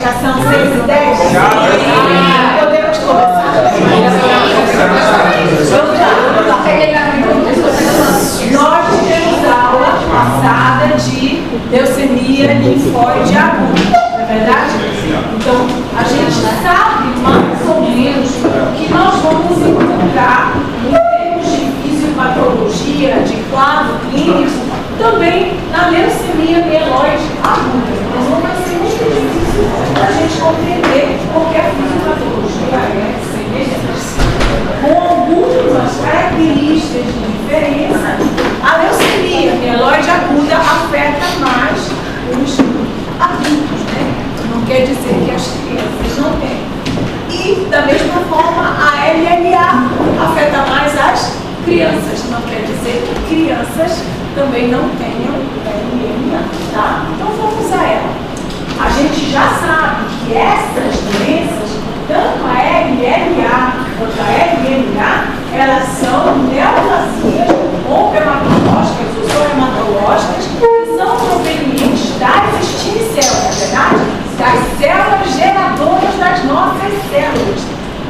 Já são 6h10? Podemos começar? Nós tivemos aula passada de leucemia linfóide aguda, não é verdade? Então, a gente sabe mais ou menos o que nós vamos encontrar em termos de fisiopatologia, de quadro clínico, também na leucemia mieloide aguda. Mas não vai ser muito difícil a gente compreender porque a fisiopatologia é semelhante. Com algumas características de diferença, a leucemia mieloide aguda afeta mais os adultos, né? Não quer dizer que as crianças não têm. E, da mesma forma, a LLA afeta mais as crianças. Não quer dizer que crianças também não tenham LLA, tá? Então, vamos a ela. A gente já sabe que essas doenças, tanto a LLA quanto a LMA, elas são neoplasias oncohematológicas ou hematológicas que são provenientes das stem cells, na verdade, das células geradoras das nossas células.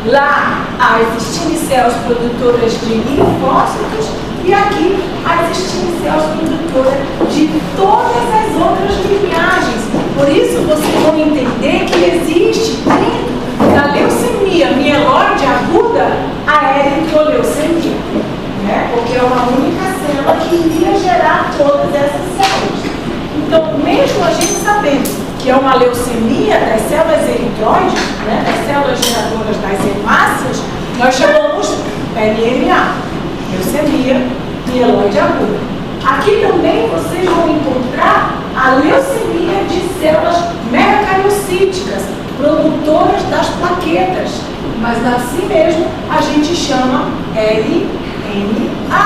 Lá, as stem cells produtoras de linfócitos e aqui as stem cells produtoras de todas as outras linhagens. Por isso, vocês vão entender que existe dentro da leucemia mieloide aguda a eritroleucemia, né? Porque é uma única célula que iria gerar todas essas células. Então, mesmo a gente sabendo que é uma leucemia das células eritroides, né, das células geradoras das hemácias, nós chamamos LMA, leucemia mieloide aguda. Aqui também vocês vão encontrar a leucemia de células megacariocíticas, produtoras das plaquetas, mas assim mesmo a gente chama LMA.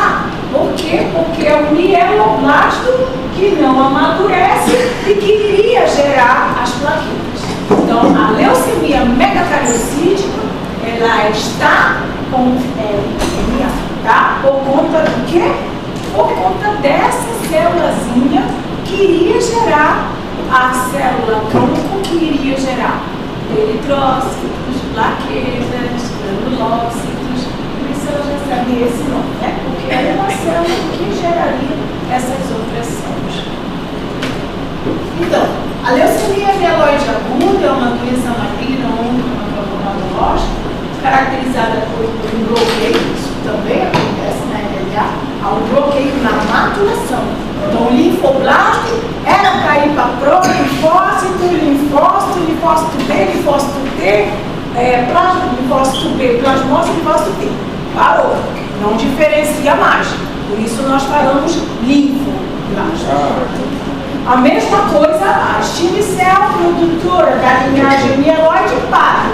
Por quê? Porque é o mieloblasto que não amadurece e que iria gerar as plaquetas. Então, a leucemia megacariocítica, ela está com LMA, tá? Por conta do quê? Por conta dessa célulazinha que iria gerar a célula tronco, que iria gerar eritrócitos, plaquetas, granulócitos. Por isso ela já sabia esse nome, né? Porque ela é uma célula que geraria essas outras células. Então, a leucemia mieloide aguda é uma doença maligna oncohematológica caracterizada por um bloqueio, isso também acontece na LLA, há um bloqueio na maturação. Então, o linfoblasto era para ir para prolinfócito, linfócito B, linfócito T, linfócito B, plasmose, linfócito T. Parou, não diferencia mais. Por isso nós falamos linfoblasto. A mesma coisa, a stem cell produtora da linhagem mieloide para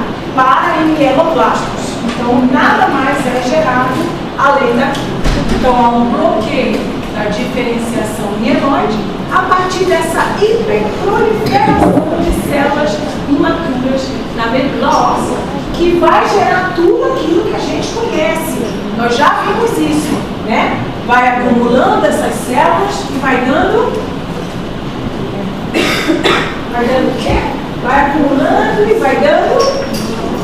em mieloblastos. Então, nada mais é gerado além daquilo. Então, há um bloqueio da diferenciação mieloide a partir dessa hiperproliferação de células imaturas na medula óssea, que vai gerar tudo aquilo que a gente conhece. Nós já vimos isso, né? Vai acumulando essas células e vai dando o quê? Vai acumulando e vai dando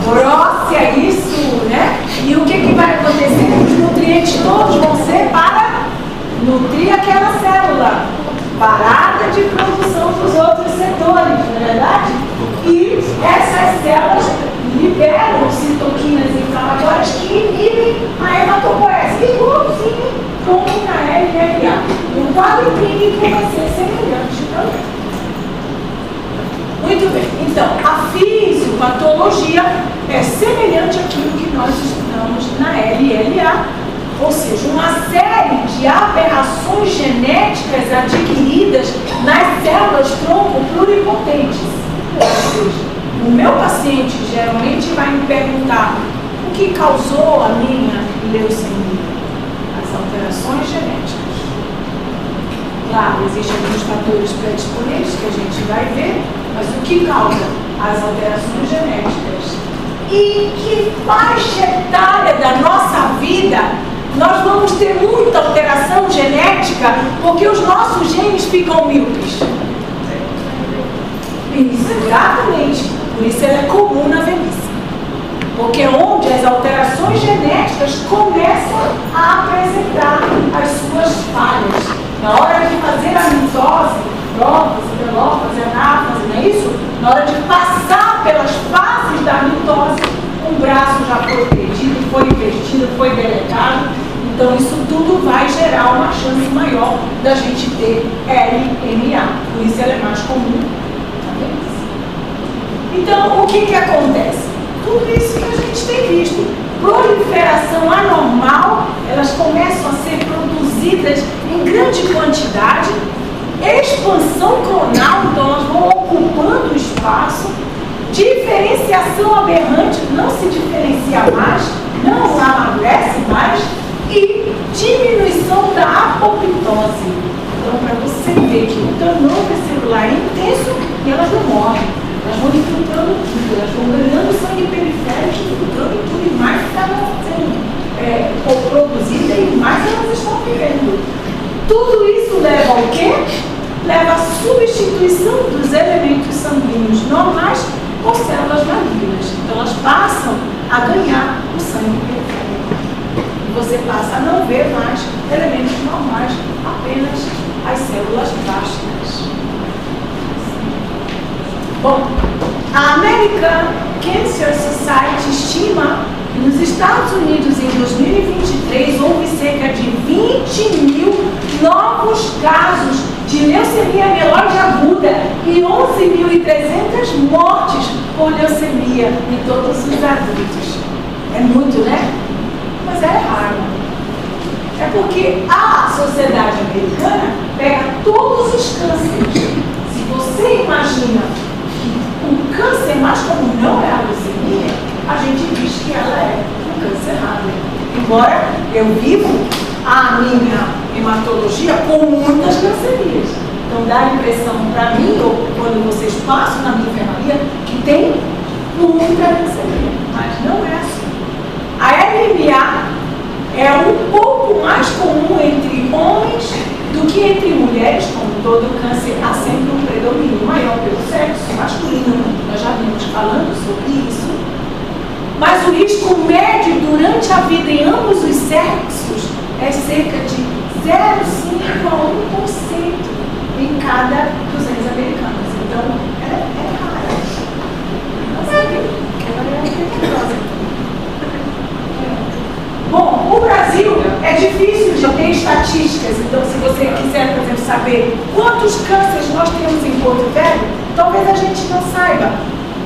brócia, isso, né? E o que vai acontecer? Os nutrientes todos vão ser para nutrir aquela célula, parada de produção dos outros setores, não é verdade? E essas células liberam citoquinas inflamatórias que inibem a hematopoese, igualzinho como na LLA. O quadro clínico vai ser semelhante também. Muito bem, então, a fisiopatologia é semelhante àquilo que nós estudamos na LLA, ou seja, uma série de aberrações genéticas adquiridas nas células tronco pluripotentes. Ou seja, o meu paciente geralmente vai me perguntar o que causou a minha leucemia? As alterações genéticas. Claro, existem alguns fatores predisponentes que a gente vai ver, mas o que causa? As alterações genéticas. E que faixa etária da nossa vida nós vamos ter muita alteração genética porque os nossos genes ficam míopes? Isso, exatamente. genéticas começam a apresentar as suas falhas. Na hora de fazer a mitose, prófase, telófase, anáfase, não é isso? Na hora de passar pelas fases da mitose, um braço já foi perdido, foi investido, foi deletado. Então isso tudo vai gerar uma chance maior da gente ter LMA. Por isso ela é mais comum. Então o que acontece? Tudo isso que a gente tem visto. Proliferação anormal, elas começam a ser produzidas em grande quantidade. Expansão clonal, então elas vão ocupando o espaço. Diferenciação aberrante, não se diferencia mais, não amadurece mais. E diminuição da apoptose. Então, para você ver que o turnover celular é intenso e elas não morrem. Elas vão infiltrando tudo, elas vão ganhando sangue periférico, infiltrando tudo, e mais está sendo produzida e mais elas estão vivendo. Tudo isso leva ao quê? Leva à substituição dos elementos sanguíneos normais por células malignas. Então elas passam a ganhar o sangue periférico. E você passa a não ver mais elementos normais, apenas as células plásticas. Bom, a American Cancer Society estima que nos Estados Unidos em 2023 houve cerca de 20 mil novos casos de leucemia mieloide aguda e 11.300 mortes por leucemia em todos os adultos. É muito, né? Mas é raro. É porque a sociedade americana pega todos os cânceres. Se você imagina o câncer mais comum não é a leucemia, a gente diz que ela é um câncer raro. Embora eu vivo a minha hematologia com muitas cancerias. Então dá a impressão para mim, ou quando vocês passam na minha enfermaria, que tem muita canceria. Mas não é assim. A LMA é um pouco mais comum entre homens do que entre mulheres, como todo câncer, há sempre um predomínio maior pelo sexo masculino. Nós já vimos falando sobre isso. Mas o risco médio durante a vida em ambos os sexos é cerca de 0,5 a 1% em cada 200 americanos. Então, é rara. Bom, o Brasil é difícil de ter estatísticas, então se você quiser, por exemplo, saber quantos cânceres nós temos em Porto Velho, talvez a gente não saiba.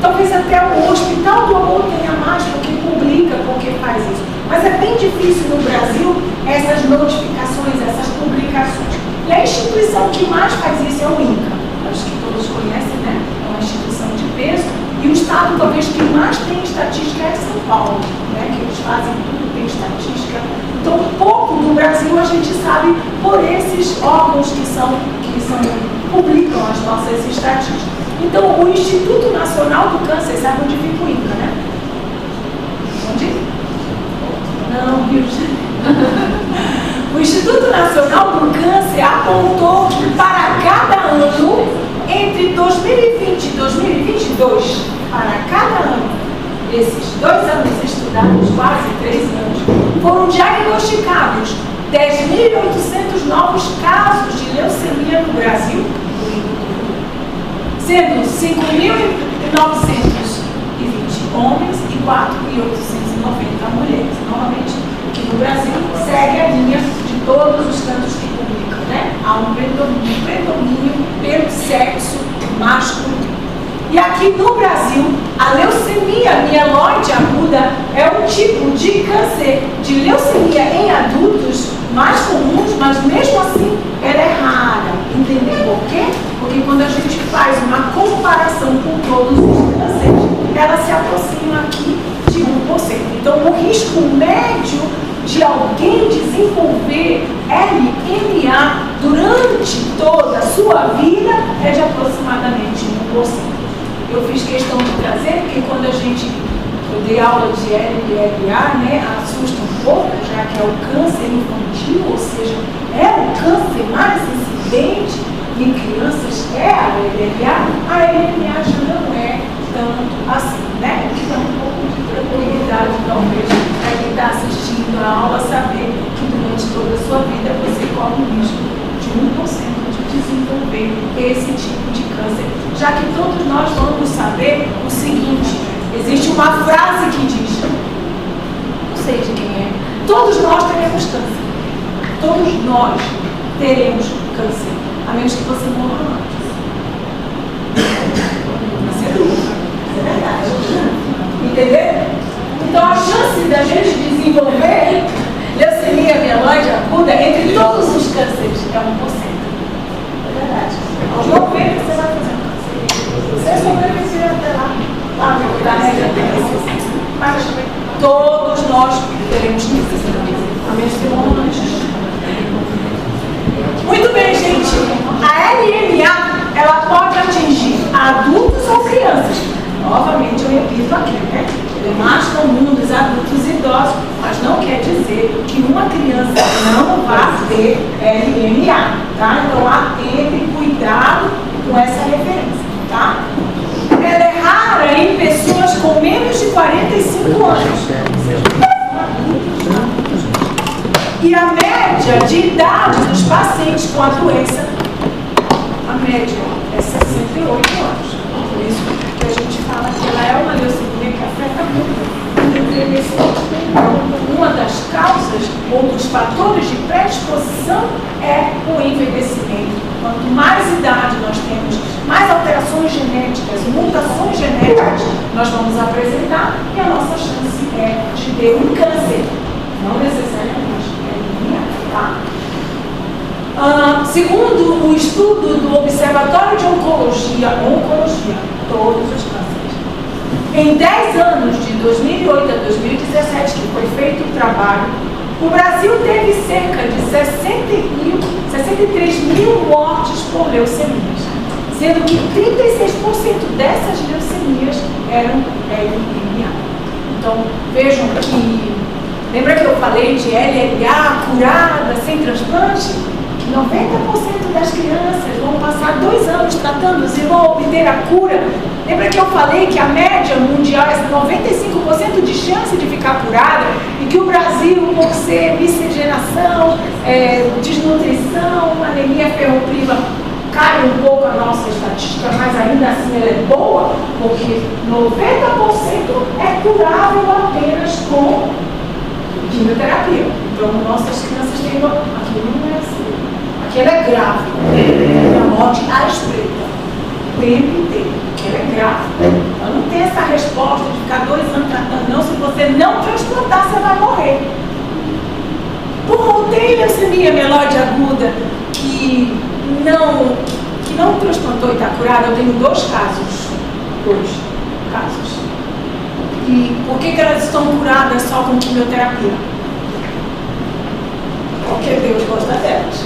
Talvez até o Hospital do Amor tenha mais, porque publica, porque faz isso. Mas é bem difícil no Brasil essas notificações, essas publicações. E a instituição que mais faz isso é o INCA. Acho que todos conhecem, né? É uma instituição de peso. E o estado, talvez, que mais tem estatística é São Paulo, né? Que eles fazem tudo, tem estatística. Então, um pouco do Brasil a gente sabe por esses órgãos que publicam as nossas estatísticas. Então, o Instituto Nacional do Câncer, sabe onde fica o INCA, né? Onde? Não, Rio de Janeiro. O Instituto Nacional do Câncer apontou que para cada ano, entre 2020 e 2022, para cada ano, esses 2 anos estudados, quase 3 anos, foram diagnosticados 10.800 novos casos de leucemia no Brasil, sendo 5.920 homens e 4.890 mulheres. Novamente, que no Brasil segue a linha de todos os cantos que publicam, né? Há um predomínio pelo sexo masculino. E aqui no Brasil, a leucemia mieloide aguda é um tipo de câncer de leucemia em adultos mais comuns, mas mesmo assim ela é rara. Entender por quê? Porque quando a gente faz uma comparação com todos os cânceres, ela se aproxima aqui de 1%. Então, o risco médio de alguém desenvolver LMA durante toda a sua vida é de aproximadamente 1%. Eu fiz questão de trazer, porque quando eu dei aula de LMA, né, assusta um pouco, já que é o câncer infantil, ou seja, é o câncer mais incidente em crianças, é a LMA já não é tanto assim, né? Então, um pouco de tranquilidade, talvez, para quem está assistindo já que todos nós vamos saber o seguinte: existe uma frase que diz, não sei de quem é, todos nós teremos câncer. Todos nós teremos câncer, a menos que você morra antes. Isso é duro, isso é verdade. Entendeu? Então a chance da gente desenvolver leucemia mieloide aguda entre todos os cânceres é 1%. É verdade. Aos 90 você vai fazer um câncer. Você sobreviver até lá. Lá no da média tem. Mas todos nós teremos câncer. A menos que morra antes. Muito bem, gente. A LMA, ela pode atingir adultos ou crianças. Novamente, eu repito aqui, né? É mais comum dos adultos e idosos, mas não quer dizer que uma criança não vá ter LMA, tá? Então, atente, cuidado com essa referência, tá? Ela é rara em pessoas com menos de 45 anos. E a média de idade dos pacientes com a doença, a média é 68 anos. Por isso que a gente fala que ela é uma leucemia que afeta muito o envelhecimento. Uma das causas ou dos fatores de predisposição é o envelhecimento. Quanto mais idade nós temos, mais alterações genéticas, mutações genéticas nós vamos apresentar e a nossa chance é de ter um câncer. Não necessariamente. Tá? Segundo o estudo do Observatório de Oncologia, todos os cânceres, em 10 anos, de 2008 a 2017, que foi feito o trabalho, o Brasil teve cerca de 63 mil mortes por leucemias, sendo que 36% dessas leucemias eram LMA. Então, vejam que lembra que eu falei de LLA curada, sem transplante? 90% das crianças vão passar 2 anos tratando-os e vão obter a cura. Lembra que eu falei que a média mundial é 95% de chance de ficar curada e que o Brasil, por ser miscigenação, desnutrição, anemia ferropriva, cai um pouco a nossa estatística, mas ainda assim ela é boa, porque 90% é curável apenas com quimioterapia. Então, nossas crianças têm uma... Aquilo não é assim. Aquilo é grave. É a morte à espreita. O tempo inteiro. Aquilo é grave. Ela não tem essa resposta de ficar 2 anos tratando. Não, se você não transplantar, você vai morrer. Tem leucemia mieloide aguda que não transplantou e está curada. Eu tenho 2 casos. 2 casos. E por que elas estão curadas só com quimioterapia? Porque Deus gosta delas.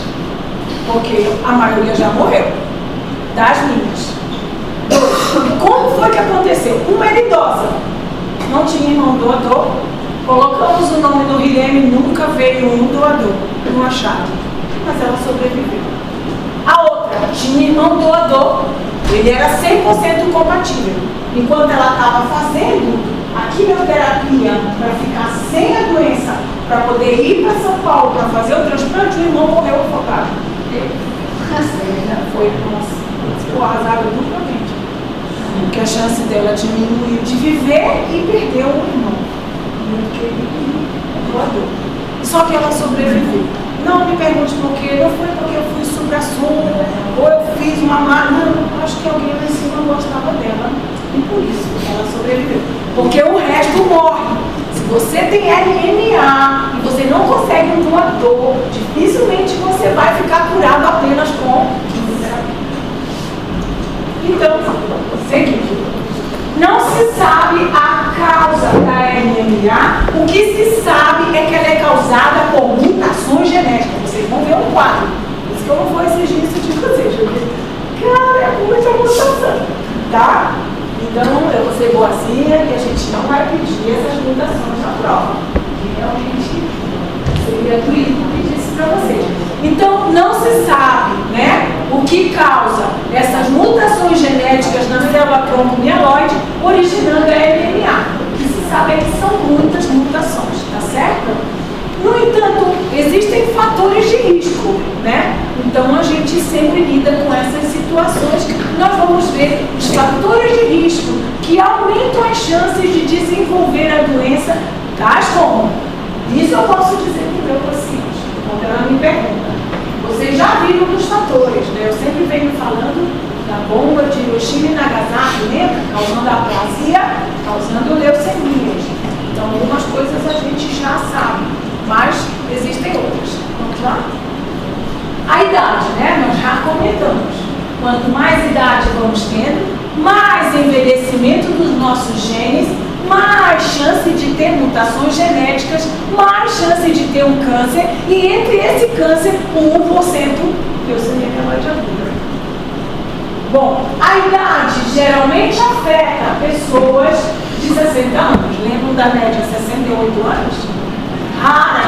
Porque a maioria já morreu. Das minhas. 2. Como foi que aconteceu? Uma era idosa. Não tinha irmão doador. Colocamos o nome no RILEM, nunca veio um doador. Não acharam. Mas ela sobreviveu. A outra tinha irmão doador. Ele era 100% compatível. Enquanto ela estava fazendo a quimioterapia para ficar sem a doença, para poder ir para São Paulo para fazer o transplante, o irmão morreu afogado. Foi, ficou arrasada duplamente. Porque a chance dela diminuiu de viver e perdeu o irmão. Porque ele doador. Só que ela sobreviveu. Não me pergunte por quê, não foi porque eu fui supra-sumo, ou eu fiz uma má. Não, acho que alguém lá em cima gostava dela. E por isso ela sobreviveu. Porque o resto morre. Se você tem LMA e você não consegue um doador, dificilmente você vai ficar curado apenas com quimioterapia. Então, seguinte. Não se sabe a causa da LMA. O que se sabe é que ela é causada por mutações genéticas. Vocês vão ver um quadro. Por isso que eu não vou exigir isso de vocês. Cara, é muita mutação. Tá? Então, eu vou ser boazinha e a gente não vai pedir essas mutações na prova. Que realmente seria doído pedir isso para vocês. Então, não se sabe, né, o que causa essas mutações genéticas na célula-tronco mieloide originando a LMA. O que se sabe é que são muitas mutações, tá certo? No entanto, existem fatores de risco, né? Então a gente sempre lida com essas situações. Nós vamos ver os fatores de risco que aumentam as chances de desenvolver a doença, tais como, isso eu posso dizer para o meu paciente, quando ela me pergunta. Vocês já viram dos fatores, né? Eu sempre venho falando da bomba de Hiroshima e Nagasaki, lembra? Causando aplasia, causando leucemias. Então, algumas coisas a gente já sabe, mas existem outras. Vamos lá? A idade, né? Nós já comentamos. Quanto mais idade vamos tendo, mais envelhecimento dos nossos genes, mais chance de ter mutações genéticas, mais chance de ter um câncer, e entre esse câncer, 1% leucemia mieloide aguda. Bom, a idade geralmente afeta pessoas de 60 anos. Lembram da média 68 anos? Rara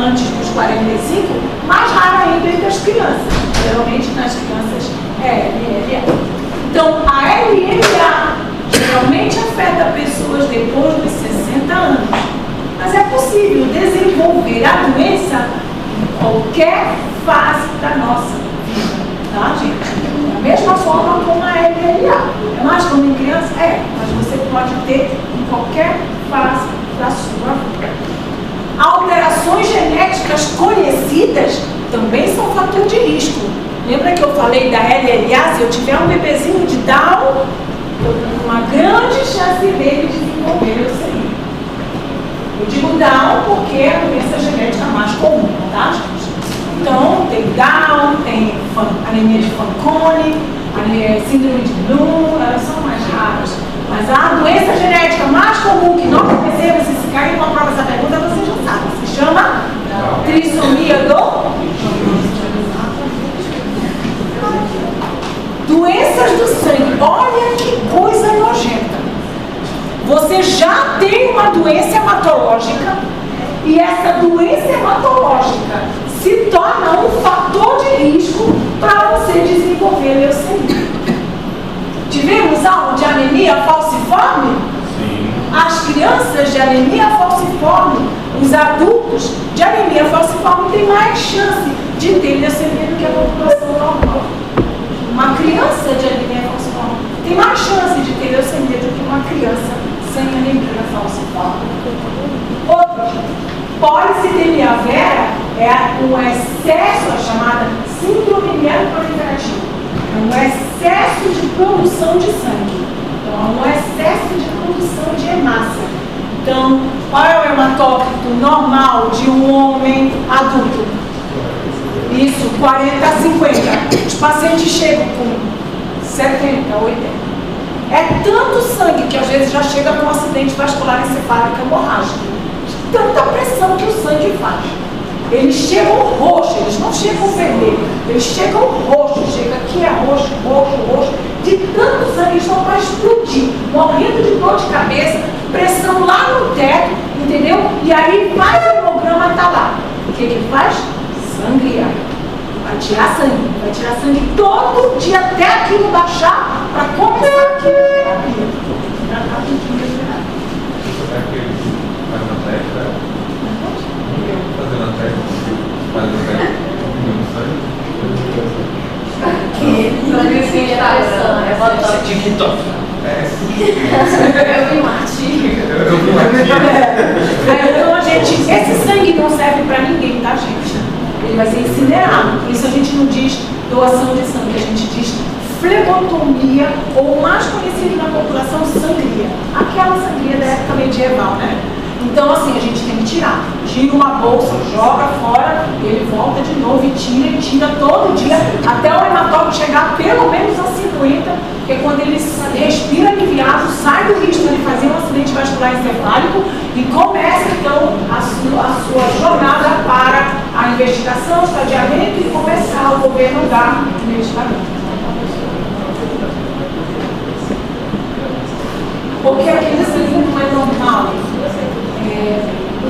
antes dos 45, mais rara ainda entre as crianças. Geralmente nas crianças é LLA. Então, a LLA geralmente afeta pessoas depois dos 60 anos. Mas é possível desenvolver a doença em qualquer fase da nossa vida. Tá, gente? Da mesma forma como a LLA. É mais como em criança? É, mas você pode ter em qualquer fase da sua vida. Alterações genéticas conhecidas também são fator de risco. Lembra que eu falei da LLA? Se eu tiver um bebezinho de Down, eu tenho uma grande chance dele desenvolver leucemia. Eu digo Down porque é a doença genética mais comum, tá, gente? Então, tem Down, tem anemia de Fanconi, síndrome de Bloom, elas são mais raras. Mas a doença genética mais comum que nós conhecemos, e se cair uma prova essa pergunta, você já sabe, se chama trissomia do... Doenças do sangue. Olha que coisa nojenta. Você já tem uma doença hematológica e essa doença hematológica se torna um fator de risco para você desenvolver leucemia. Tivemos aula de anemia falciforme? Sim. As crianças de anemia falciforme, os adultos de anemia falciforme têm mais chance de ter leucemia do que a população normal. Uma criança de anemia falciforme tem mais chance de ter leucemia do que uma criança sem anemia falciforme. Outro, polissidemia vera é um excesso, a chamada síndrome mieloproliferativa. É um excesso de produção de sangue. Então, é um excesso de produção de hemácia. Então, qual é o hematócrito normal de um homem adulto? Isso, 40 a 50. Os pacientes chegam com 70, 80. É tanto sangue que às vezes já chega com um acidente vascular encefálico hemorrágico. De tanta pressão que o sangue faz. Eles chegam roxos, eles não chegam vermelho, eles chegam roxos, chega aqui é roxo, roxo, roxo. De tanto sangue, eles estão para explodir, morrendo de dor de cabeça, pressão lá no teto, entendeu? E aí faz o hemograma, tá lá. O que ele faz? Sangria. Vai tirar sangue todo dia até aquilo baixar para começar aqui a terapia. Tratar tudo de terapia. Fazendo a TikTok. Eu vi um artigo. Então, gente, esse sangue não serve para ninguém, tá, gente? Ele vai ser incinerado. Por isso a gente não diz doação de sangue, a gente diz flebotomia, ou mais conhecido na população, sangria. Aquela sangria da época medieval, né? Então, assim, a gente tem que tirar. Tira uma bolsa, joga fora, ele volta de novo e tira todo dia, até o hematócrito chegar pelo menos a 50, porque quando ele respira aliviado, sai do risco de fazer um acidente vascular encefálico e começa, então, a sua jornada para a investigação, estadiamento e começar o governo dar medicamento. Porque aquele sangue não é normal.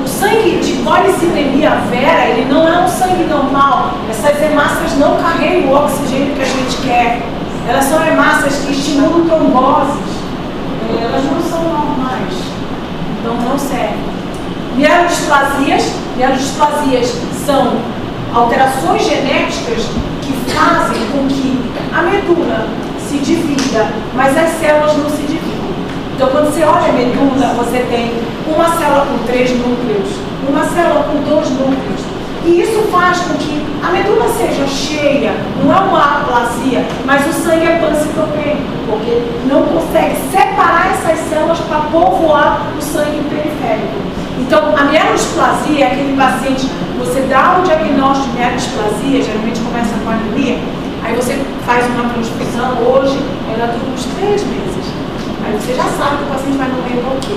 O sangue de polissidemia vera, ele não é um sangue normal. Essas hemácias não carregam o oxigênio que a gente quer. Elas são hemácias que estimulam tromboses. Elas não são normais. Então não servem. Mielodisplasias Mielodisplasias são alterações genéticas que fazem com que a medula se divida, mas as células não se dividem. Então, quando você olha a medula, você tem uma célula com 3 núcleos, uma célula com 2 núcleos. E isso faz com que a medula seja cheia, não é uma aplasia, mas o sangue é pancitopênico, porque não consegue separar essas células para povoar o sangue periférico. Então, a mielodisplasia é aquele paciente, você dá o diagnóstico de mielodisplasia, geralmente começa com anemia, aí você faz uma transfusão hoje, ela dura uns 3 meses. Aí você já sabe que o paciente vai morrer por quê?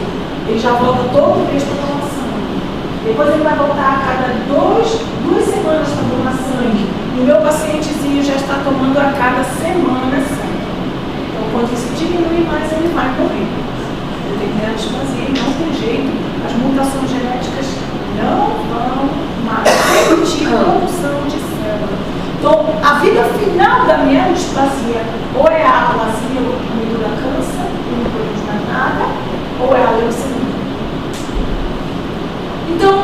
Ele já volta todo mês para tomar sangue. Depois ele vai voltar a cada 2 semanas para tomar sangue. E o meu pacientezinho já está tomando a cada semana sangue. Então, quando isso diminui mais, ele vai morrer. Ele tem mielodisplasia e não tem jeito. As mutações genéticas não vão mais permitir a produção de célula. Então, a vida final da mielodisplasia ou é a aplasia, ou a medula cansa, e não produz mais nada, ou é a leucemia. Então,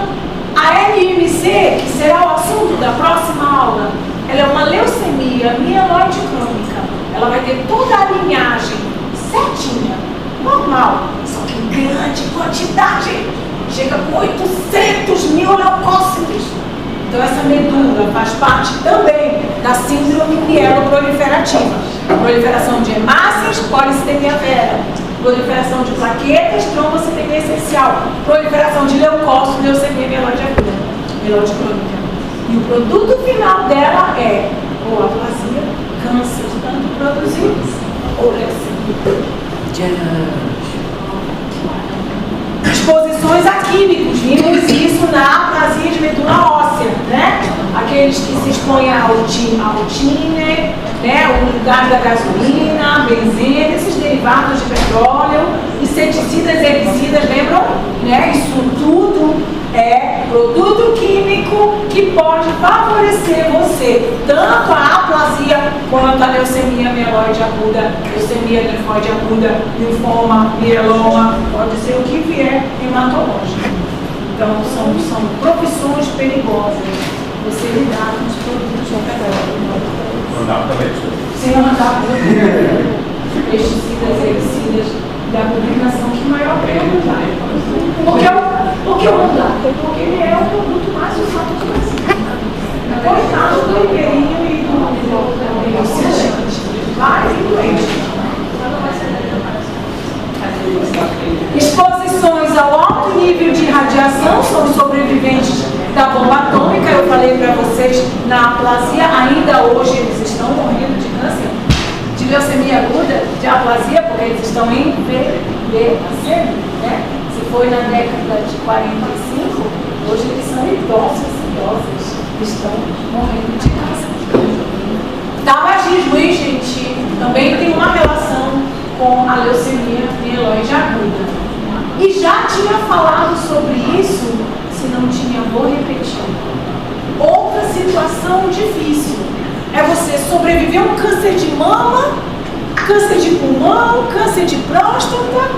a LMC, que será o assunto da próxima aula, ela é uma leucemia mieloide crônica. Ela vai ter toda a linhagem certinha, normal, só que em grande quantidade. Chega com 800 mil leucócitos. Então, essa medula faz parte também da síndrome mieloproliferativa. Proliferação de hemácias, policitemia vera. Proliferação de plaquetas, trombocitemia essencial. Proliferação de leucócitos, leucemia mieloide aguda, mieloide crônica. E o produto final dela é ou aplasia, câncer de tanto produzir, ou leucemia. Exposições a químicos, vimos isso na aplasia de medula óssea, né? Aqueles que se expõem a altine, né? O gás da gasolina, benzina, esses derivados de petróleo, inseticidas, herbicidas, lembram? Né? Isso tudo é produto químico que pode favorecer você, tanto a aplasia quanto a leucemia mieloide aguda, leucemia linfóide aguda, linfoma, mieloma, pode ser o que vier hematológico. Então, são profissões perigosas. Você lidar com os produtos de petróleo. Andar também. Sem andar pesticidas, herbicidas, da publicação que maior prêmio vai. Porque o mandar? Porque ele é o produto mais usado do Brasil. Coitado do ribeirinho e do cirurgiante. Vai e doente. Exposições ao alto nível de radiação são sobreviventes da bomba atômica. Eu falei para vocês, na aplasia, ainda hoje eles estão morrendo de câncer, de leucemia aguda, de aplasia, porque eles estão em VVAC, né? Se foi na década de 45, hoje eles são idosas, estão morrendo de câncer. Tabagismo, hein, gente? Também tem uma relação com a leucemia mieloide aguda. E já tinha falado sobre isso, se não tinha, vou repetir. Outra situação difícil é você sobreviver a um câncer de mama, câncer de pulmão, câncer de próstata,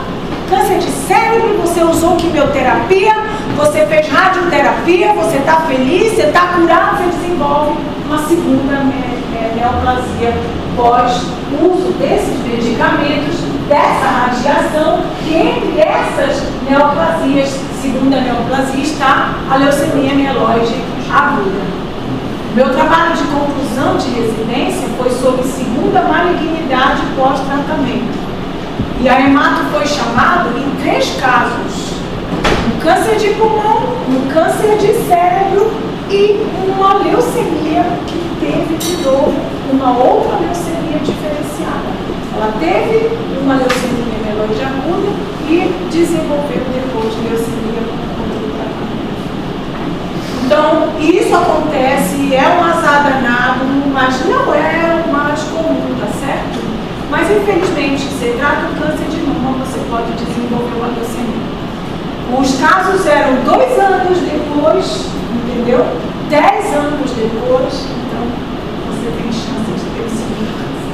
câncer de cérebro, você usou quimioterapia, você fez radioterapia, você está feliz, você está curado, você desenvolve uma segunda neoplasia pós-uso desses medicamentos, dessa radiação, e entre essas neoplasias, segunda neoplasia, está a leucemia mieloide aguda. Meu trabalho de conclusão de residência foi sobre segunda malignidade pós-tratamento. E a hemato foi chamado em 3 casos: um câncer de pulmão, um câncer de cérebro e uma leucemia que teve de novo uma outra leucemia diferenciada. Ela teve uma leucemia mieloide aguda e desenvolveu depois leucemia contra o tratamento. Então, isso acontece, é um azar danado, mas não é o mais comum, tá certo? Mas, infelizmente, você trata o câncer de mama, você pode desenvolver uma leucemia. Os casos eram 2 anos depois, entendeu? 10 anos depois, então você tem chance de ter o segundo câncer.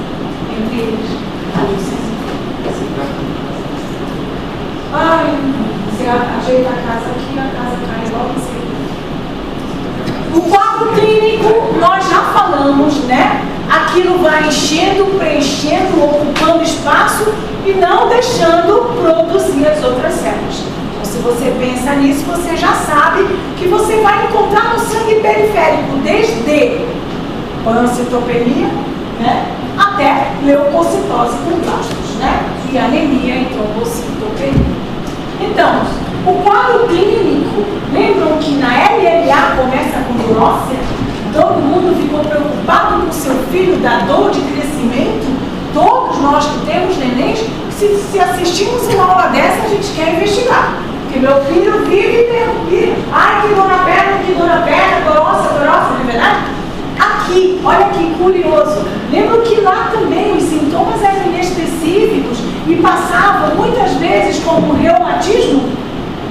Entre eles, a leucemia. Ai, você ajeita a casa aqui, a casa cai logo em seguida. O quadro clínico, nós já falamos, né? Aquilo vai enchendo, preenchendo, ocupando espaço e não deixando produzir as outras células. Então, se você pensa nisso, você já sabe que você vai encontrar no sangue periférico, desde pancitopenia, né, até leucocitose com blastos, né, e anemia em trombocitopenia. Então, o quadro clínico, lembram que na LLA começa com durócia? Todo mundo ficou preocupado com seu filho, da dor de crescimento. Todos nós que temos nenéns, se assistimos uma aula dessa, a gente quer investigar. Porque meu filho vive e ai, que dor na perna, grossa, não é verdade? Aqui, olha que curioso. Lembram que lá também os sintomas eram inespecíficos e passavam muitas vezes como reumatismo?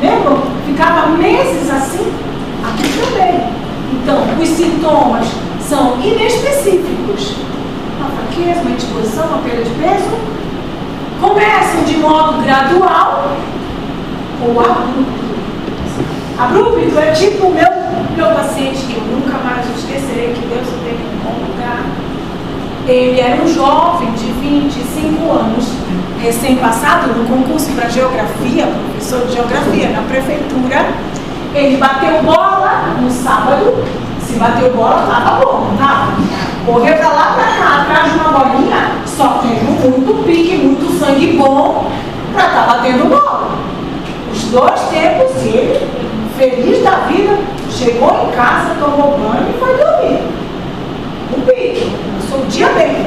Lembram? Ficava meses assim? Aqui também. Então, os sintomas são inespecíficos. Uma fraqueza, uma indisposição, uma perda de peso. Começam de modo gradual ou abrupto. Abrupto é tipo o meu paciente, que eu nunca mais esquecerei, que Deus o tenha em bom lugar. Ele era um jovem de 25 anos, recém-passado no concurso para geografia, professor de geografia na prefeitura. Ele bateu bola no sábado. Se bateu bola, estava bom, não estava? Correu para lá, para cá, atrás de uma bolinha, só teve muito pique, muito sangue bom para estar batendo bola. Os dois tempos, e ele, feliz da vida, chegou em casa, tomou banho e foi dormir. Um pique, passou o dia bem.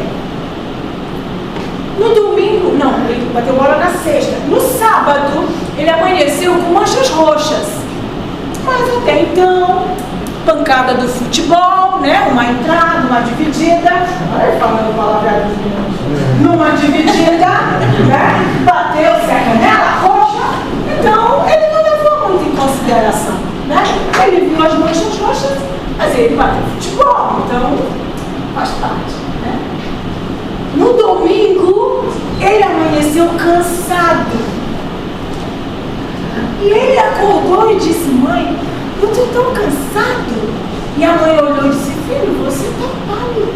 No domingo, não, ele bateu bola na sexta. No sábado, ele amanheceu com manchas roxas. Mas até então, pancada do futebol, né? Uma entrada, uma dividida. Olha ele falando palavra dos meninos. Numa dividida, né? Bateu-se a canela roxa. Então, ele não levou muito em consideração, né? Ele viu as manchas roxas, mas ele bateu futebol, então faz parte, né? No domingo, ele amanheceu cansado. E ele acordou e disse: mãe, eu estou tão cansado. E a mãe olhou e disse: filho, você está pálido.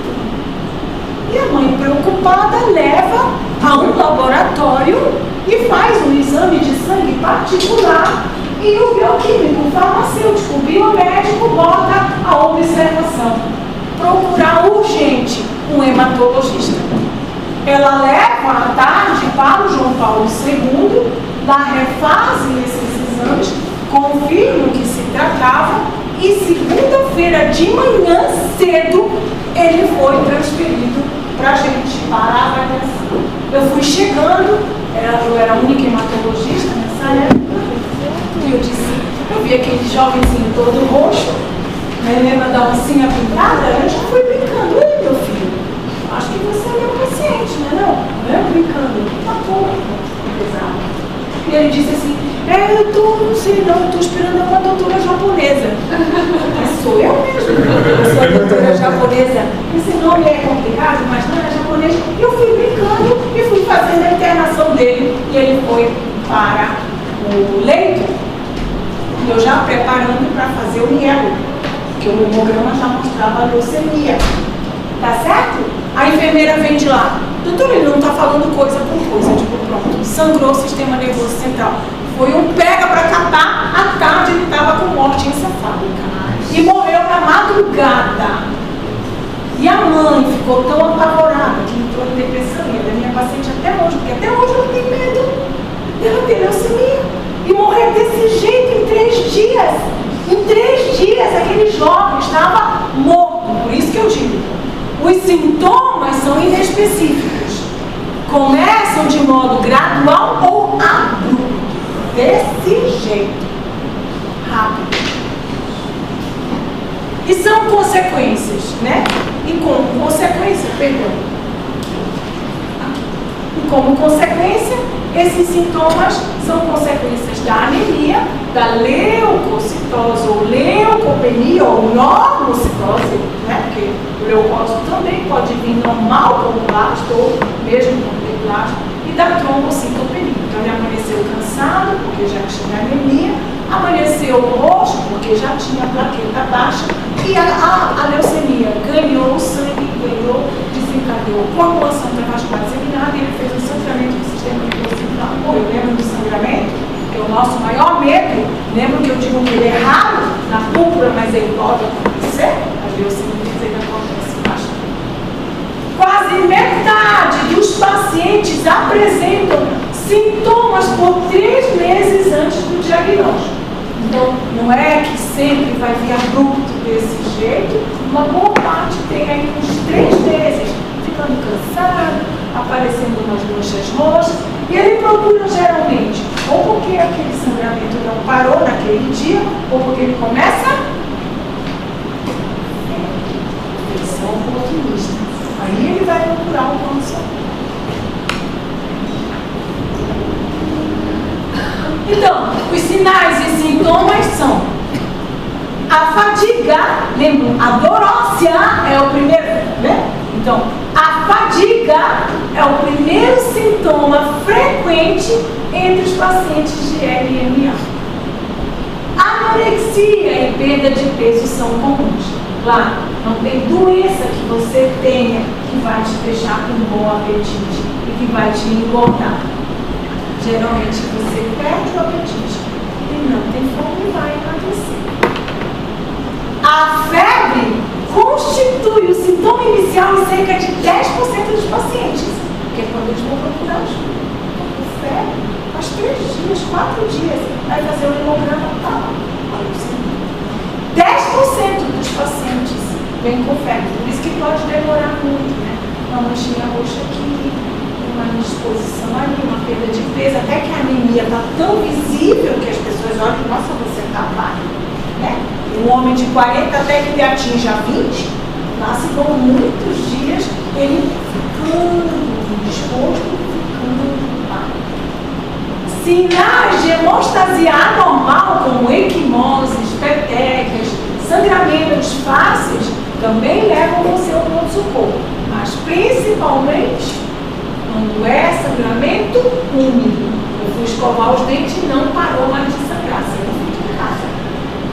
E a mãe, preocupada, leva a um laboratório e faz um exame de sangue particular. E o bioquímico, o farmacêutico, o biomédico bota a observação: procurar urgente um hematologista. Ela leva à tarde para o João Paulo II, lá refazem esses exames, confirmam que se tratava, e segunda-feira de manhã cedo ele foi transferido para a gente, para a avaliação. Eu fui chegando, eu era a única hematologista nessa época, e eu disse, eu vi aquele jovenzinho todo roxo, lembra da oncinha pintada? Eu já fui brincando: ei, meu filho, acho que você é meu paciente, não? Eu brincando, tá bom, pesado. E ele disse assim: não sei não, estou esperando uma doutora japonesa. Mas sou eu mesmo, eu sou a doutora japonesa. Esse nome é complicado, mas não é japonês. E eu fui brincando e fui fazendo a internação dele, e ele foi para o leito, e eu já preparando para fazer o mielo, porque o hemograma já mostrava a leucemia. Tá certo? A enfermeira vem de lá: doutor, ele não está falando coisa por coisa. Tipo, pronto, sangrou o sistema nervoso central. Foi um pega para capar. À tarde ele estava com morte encefálica e morreu na madrugada. E a mãe ficou tão apavorada que entrou em depressão. E ela é minha paciente até hoje, porque até hoje eu tenho medo dela ter leucemia e morrer desse jeito em 3 dias. Em 3 dias aquele jovem estava morto. Por isso que eu digo, os sintomas são inespecíficos. Começam de modo gradual ou abrupto. Desse jeito. Rápido. E são consequências, né? E como consequência, E como consequência, esses sintomas são consequências da anemia, da leucocitose ou leucopenia ou normocitose, né? Porque o leucócito também pode vir normal como blasto ou mesmo como blasto, e da trombocitopenia. Então ele amanheceu cansado porque já tinha anemia, amanheceu roxo porque já tinha plaqueta baixa, E a leucemia ganhou sangue, desencadeou coagulação intravascular disseminada, e ele fez um sangramento do sistema nervoso central. Eu lembro do sangramento, que é o nosso maior medo. Lembro que eu digo que ele é raro na púrpura, mas ele pode acontecer. As leucemias ainda acontecem bastante. Quase metade dos pacientes apresentam sintomas por 3 meses antes do diagnóstico. Então, não é que sempre vai vir abrupto desse jeito. Uma boa parte tem aí uns 3 meses, ficando cansado, aparecendo umas manchas roxas, e ele procura geralmente, ou porque aquele sangramento não parou naquele dia, ou porque ele começa infecção oportunista. Aí ele vai procurar o pronto-socorro. Então, os sinais e sintomas são a fadiga, lembram? A dorócia é o primeiro, né? Então, a fadiga é o primeiro sintoma frequente entre os pacientes de LMA. Anorexia e perda de peso são comuns. Claro, não tem doença que você tenha que vai te deixar com um bom apetite e que vai te engordar. Geralmente você perde o apetite e não tem fome e vai emagrecer. A febre constitui o sintoma inicial em cerca de 10% dos pacientes, que é quando eles vão procurar ajuda. A febre, faz 3 dias, 4 dias, vai fazer o hemograma tal. 10% dos pacientes vêm com febre, por isso que pode demorar muito, né? Uma manchinha roxa aqui, uma indisposição ali, uma perda de peso, até que a anemia está tão visível que as pessoas olham, nossa, você está magro, né? Um homem de 40 até que ele atinja 20, nasce com muitos dias ele ficando disposto, ficando magro. Sinais de hemostasia anormal, como equimoses, petecas, sangramentos fáceis, também levam você ao pronto-socorro, mas principalmente quando é sangramento úmido. Eu fui escovar os dentes e não parou mais de sangrar.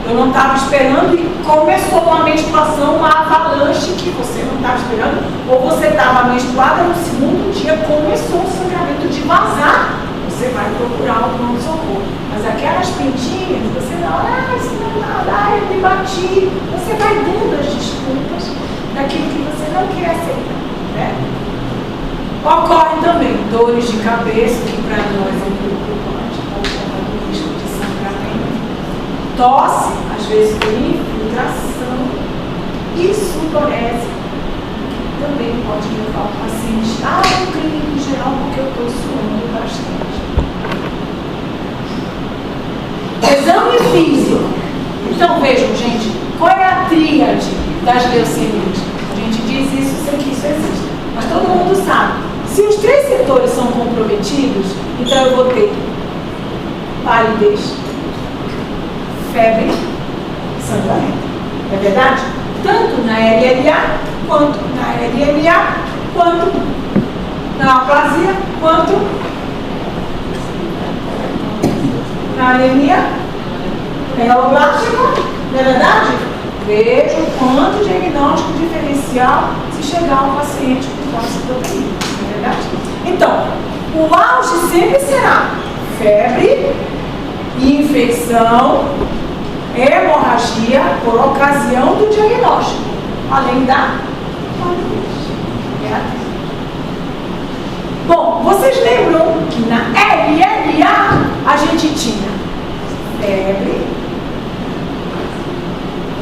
Eu não estava esperando e começou uma menstruação, uma avalanche que você não estava esperando, ou você estava menstruada, no segundo dia começou o sangramento de vazar, você vai procurar o pronto-socorro. Mas aquelas pintinhas, você não, isso não é nada, eu me bati, você vai dando as desculpas daquilo que você não quer aceitar, né? Ocorrem também dores de cabeça, que para nós é preocupante, por conta do risco de sangramento. Tosse, às vezes por infiltração, e sudorese, que também pode levar o paciente a um clínico geral, porque eu estou suando bastante. Exame físico. Então vejam, gente, qual é a tríade das leucemias? A gente diz isso sem que isso exista, mas todo mundo sabe. Se os 3 setores são comprometidos, então eu vou ter palidez, febre, sangramento. É verdade? Tanto na LLA, quanto na LMA, quanto na aplasia, quanto na anemia megaloblástico. Não é verdade? Veja o quanto diagnóstico diferencial se chegar ao paciente com calcidopatia. Não é verdade? Então, o auge sempre será febre, infecção, hemorragia por ocasião do diagnóstico, além da palidez. Bom, vocês lembram que na LLA a gente tinha febre,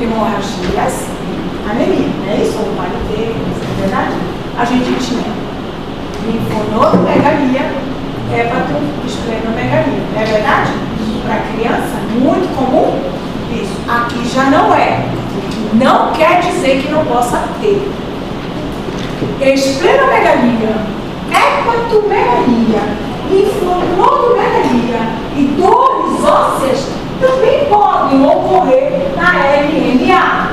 hemorragias, anemia, não é isso? Ou palidez, não é verdade? A gente tinha linfonodomegalia, hepatosplenomegalia, não é verdade? Para criança, muito comum. Isso. Aqui já não é. Não quer dizer que não possa ter. Esplenomegalia, hepatomegalia, linfonodomegalia e dores ósseas também podem ocorrer na LMA,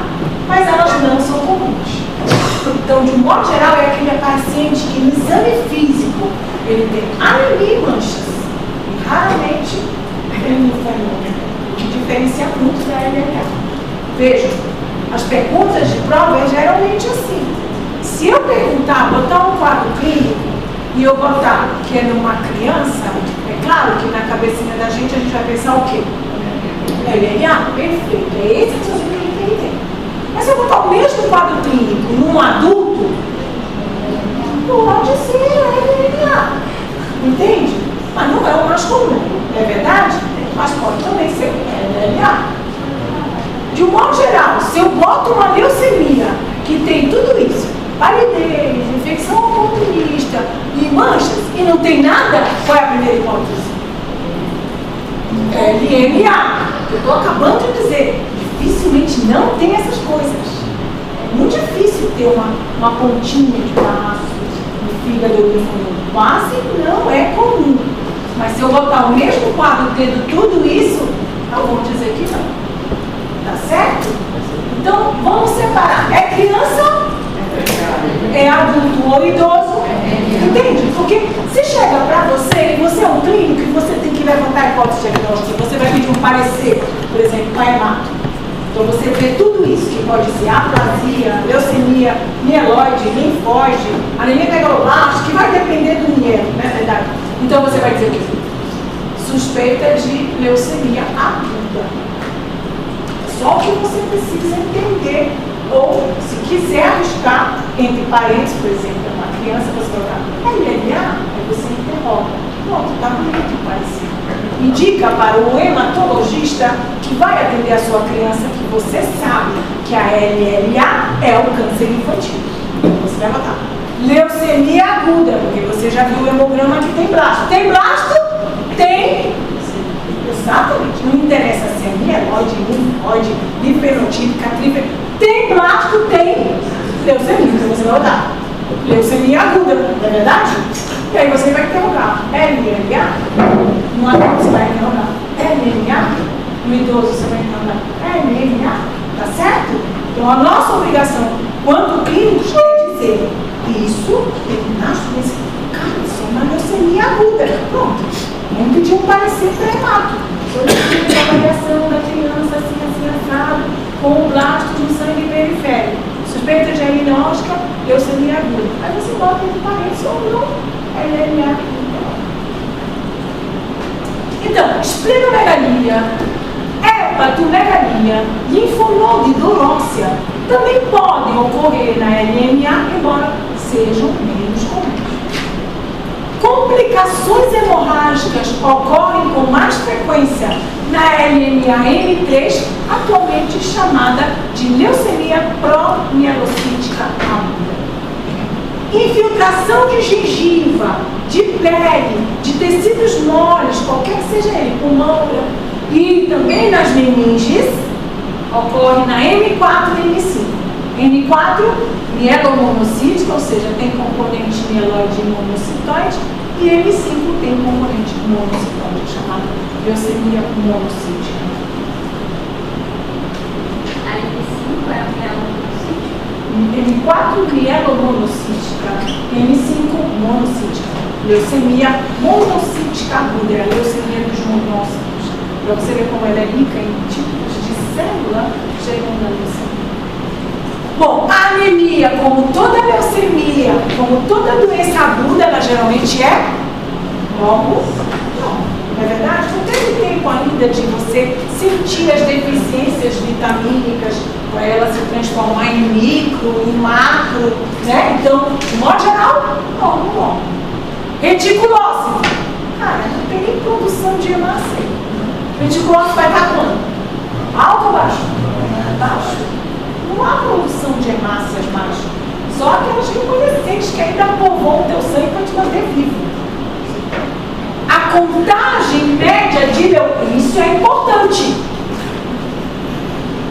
mas elas não são comuns. Então, de um modo geral, é aquele paciente que no exame físico ele tem anemia e manchas, e raramente tem linfonodo, o que diferencia muito da LMA. Vejam, As perguntas de prova é geralmente assim. Se eu perguntar, botar um quadro clínico e eu botar que é numa criança, é claro que na cabecinha da gente a gente vai pensar o quê? LLA, perfeito, é esse que você tem que entender. Mas se eu botar o mesmo quadro clínico num adulto, pode ser LLA, entende? Mas não é o mais comum, não é verdade? Mas pode também ser LLA. De um modo geral, se eu boto uma leucemia que tem tudo isso, palidez, infecção oportunista e manchas, e não tem nada, qual é a primeira hipótese? LMA. Eu estou acabando de dizer, dificilmente não tem essas coisas. É muito difícil ter uma pontinha de braço, de fígado ou linfoma. Quase não é comum. Mas se eu botar o mesmo quadro tendo tudo isso, eu vou dizer que não. Tá certo? Então, vamos separar. É criança? É adulto ou idoso? Entende? Porque se chega para você, e você é um clínico, e você tem que levantar a hipótese diagnóstica, você vai pedir um parecer, por exemplo, para hemato. Então, você vê tudo isso, que pode ser aplasia, leucemia, mieloide, linfóide, anemia megaloblástica, que vai depender do mielo, não é verdade? Então, você vai dizer o quê? Suspeita de leucemia aguda. Só que você precisa entender, ou se quiser arriscar entre parênteses, por exemplo, uma criança, você vai colocar LLA, aí você interroga. Pronto, está bonito parecido. Indica para o hematologista que vai atender a sua criança, que você sabe que a LLA é o câncer infantil. Então você vai botar leucemia aguda, porque você já viu o hemograma que tem blasto. Tem blasto? Tem. Exatamente, não interessa se é mieloide, linfóide, linfenotípica, tem blasto, tem leucemia, então você vai botar leucemia aguda, não é verdade? E aí você vai interrogar LLA, no adulto você vai interrogar LLA, no idoso você vai interrogar LLA, tá certo? Então a nossa obrigação, quanto clínicos, é dizer isso, nesse cara, isso é uma leucemia aguda, pronto. Vamos pedir um parecer para hemato. A avaliação da criança assim assado, com o blasto no sangue periférico. Suspeita diagnóstica, leucemia aguda. Aí você bota entre parênteses ou não, LLA. Então, esplenomegalia, hepatomegalia, linfonode duróssea também podem ocorrer na LMA, embora sejam menos comuns. Complicações hemorrágicas ocorrem com mais frequência na LMA M3, atualmente chamada de leucemia promielocítica aguda. Infiltração de gengiva, de pele, de tecidos moles, qualquer que seja ele, pulmão, e também nas meninges, ocorre na M4 e M5. M4, mielomonocítica, ou seja, tem componente mieloide e monocitoide, e M5 tem componente monocitoide, chamado leucemia monocítica. A M5 é a mielomonocítica? M4, mielomonocítica, M5, monocítica. Leucemia monocítica aguda, é a leucemia dos monócitos. Para você ver como ela é rica em tipos de célula, chegam na leucemia. Bom, a anemia, como toda leucemia, como toda doença aguda, ela geralmente é logo, não é verdade? Não teve tempo ainda de você sentir as deficiências vitamínicas para ela se transformar em micro, em macro, né? Então, de modo geral, não. Reticulose. Cara, não tem nem produção de hemácia. Reticulose vai estar quando? Alto ou baixo? Baixo. Não há produção de hemácias mais. Só aquelas remanescentes que ainda povoam o teu sangue para te manter vivo. A contagem média de leucemia, isso é importante.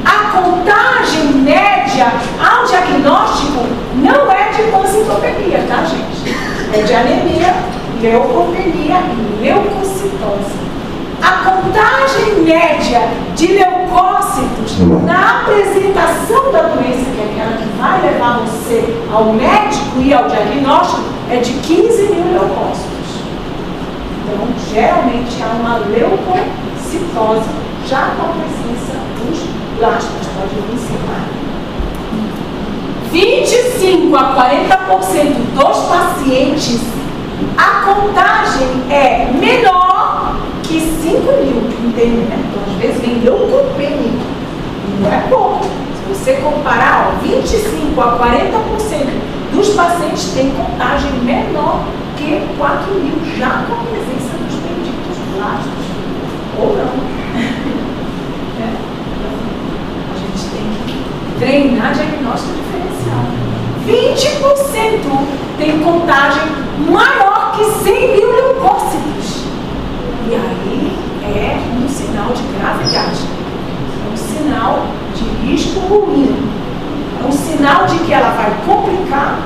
A contagem média ao diagnóstico não é de pancitopenia, tá, gente? É de anemia, leucopenia e leucocitose. A contagem média de leucócitos na apresentação da doença, que é aquela que vai levar você ao médico e ao diagnóstico, é de 15 mil leucócitos. Então, geralmente há uma leucocitose já com a presença dos blastos, pode vir sem mais. 25 a 40% dos pacientes, a contagem é menor que 5.000, entende? Então, às vezes vem leucopenia, não é pouco. Se você comparar, 25 a 40% dos pacientes têm contagem menor que 4.000, já com a presença dos benditos blastos, ou não. A gente tem que treinar diagnóstico diferencial. 20% tem contagem maior que 100.000 leucócitos. E aí é um sinal de gravidade. É um sinal de risco ruim. É um sinal de que ela vai complicar,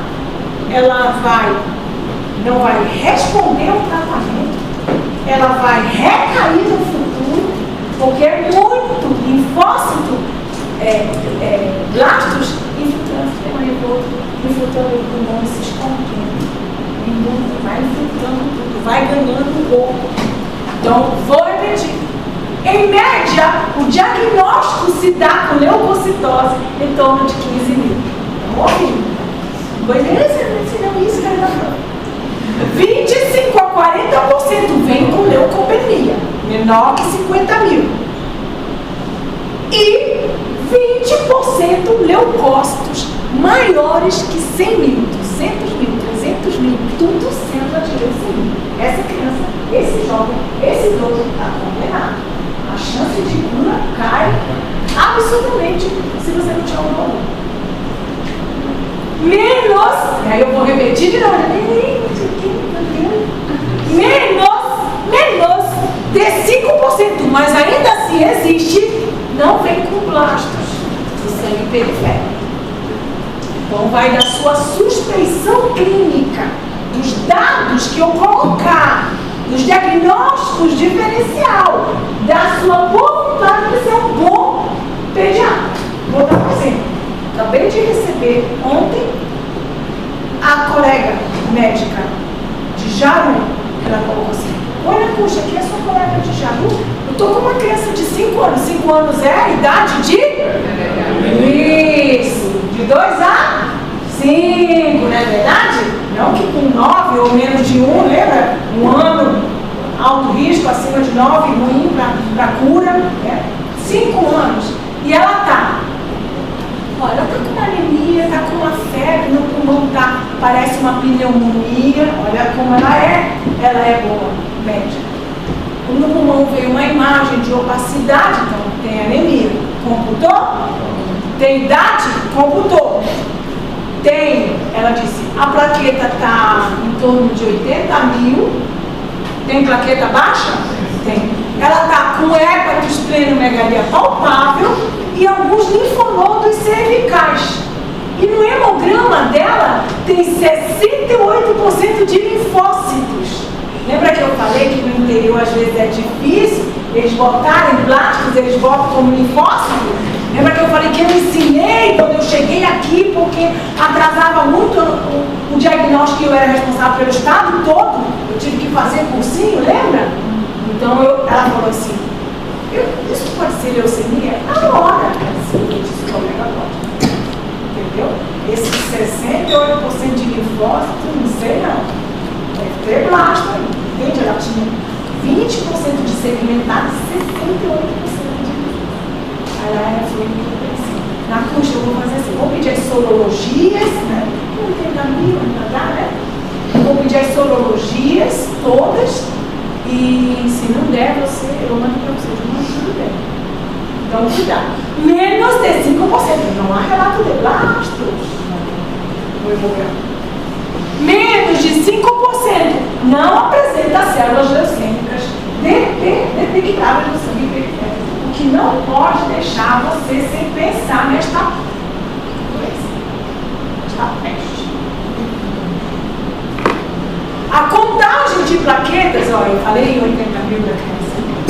ela não vai responder ao tratamento, ela vai recair no futuro, porque é muito linfócito, blastos infiltrando o sistema nervoso, infiltrando o pulmão e se escondendo. Vai infiltrando tudo, vai ganhando o corpo. Então, vou repetir. Em média, o diagnóstico se dá com leucocitose em torno de 15.000. Estamos ouvindo? Pois não isso que ele está falando. 25 a 40% vem com leucopenia, menor que 50.000. E 20% leucócitos maiores que 100.000, 200.000, 300.000, tudo sendo de leucemia. Essa criança, esse jovem, esse idoso está condenado. A chance de cura cai absurdamente se você não tiver um valor. Menos, aí eu vou repetir de novo, menos de 5%, mas ainda assim existe, não vem com blastos de sangue periférico. Então vai da sua suspeição clínica, dos dados que eu colocar, dos diagnósticos diferencial, da sua boa vontade de ser um bom pediatra. Vou dar um exemplo. Acabei de receber ontem a colega médica de Jaru, ela colocou assim: olha, puxa, aqui é sua colega de Jaru. Eu estou com uma criança de 5 anos. 5 anos é a idade de? Isso, de 2 a 5, não é verdade? Não que com 9 ou menos de 1, lembra? 1 ano, alto risco, acima de 9, ruim para cura. Né? 5 anos. E ela está. Olha, ela está com uma anemia, está com uma febre, no pulmão parece uma pneumonia. Olha como ela é boa, médica. No pulmão veio uma imagem de opacidade, então tem anemia. Computou? Tem idade? Computou. Tem, ela disse, a plaqueta está em torno de 80.000. Tem plaqueta baixa? Tem. Ela está com hepatosplenomegalia palpável e alguns linfonodos cervicais. E no hemograma dela tem 68% de linfócitos. Lembra que eu falei que no interior às vezes é difícil eles botarem blásticos, eles botam como linfócito? Lembra que eu falei que eu ensinei quando eu cheguei aqui, porque atrasava muito o diagnóstico que eu era responsável pelo estado todo? Eu tive que fazer cursinho, lembra? Então ela falou assim: isso pode ser leucemia? Na hora. Eu disse: colega, pode. Entendeu? Esse 68% de linfócito, não sei não. Deve ter blasto aí. Entende? Ela tinha 20% de segmentado e 68% de linfócito. Aí ela foi assim: na cuxa eu vou fazer assim, vou pedir as sorologias, né? Não tem caminho, não dá, né? Vou pedir as sorologias todas. E se não der, eu mando para você, eu mando tudo bem. Então, cuidado. Menos de 5%. Não há relato de blastos. Vou evocar. Menos de 5% não apresenta células leucêmicas detectáveis no sangue periférico. O que não pode deixar você sem pensar nesta doença. Esta peste. A contagem de plaquetas, olha, eu falei em 80.000 da criança.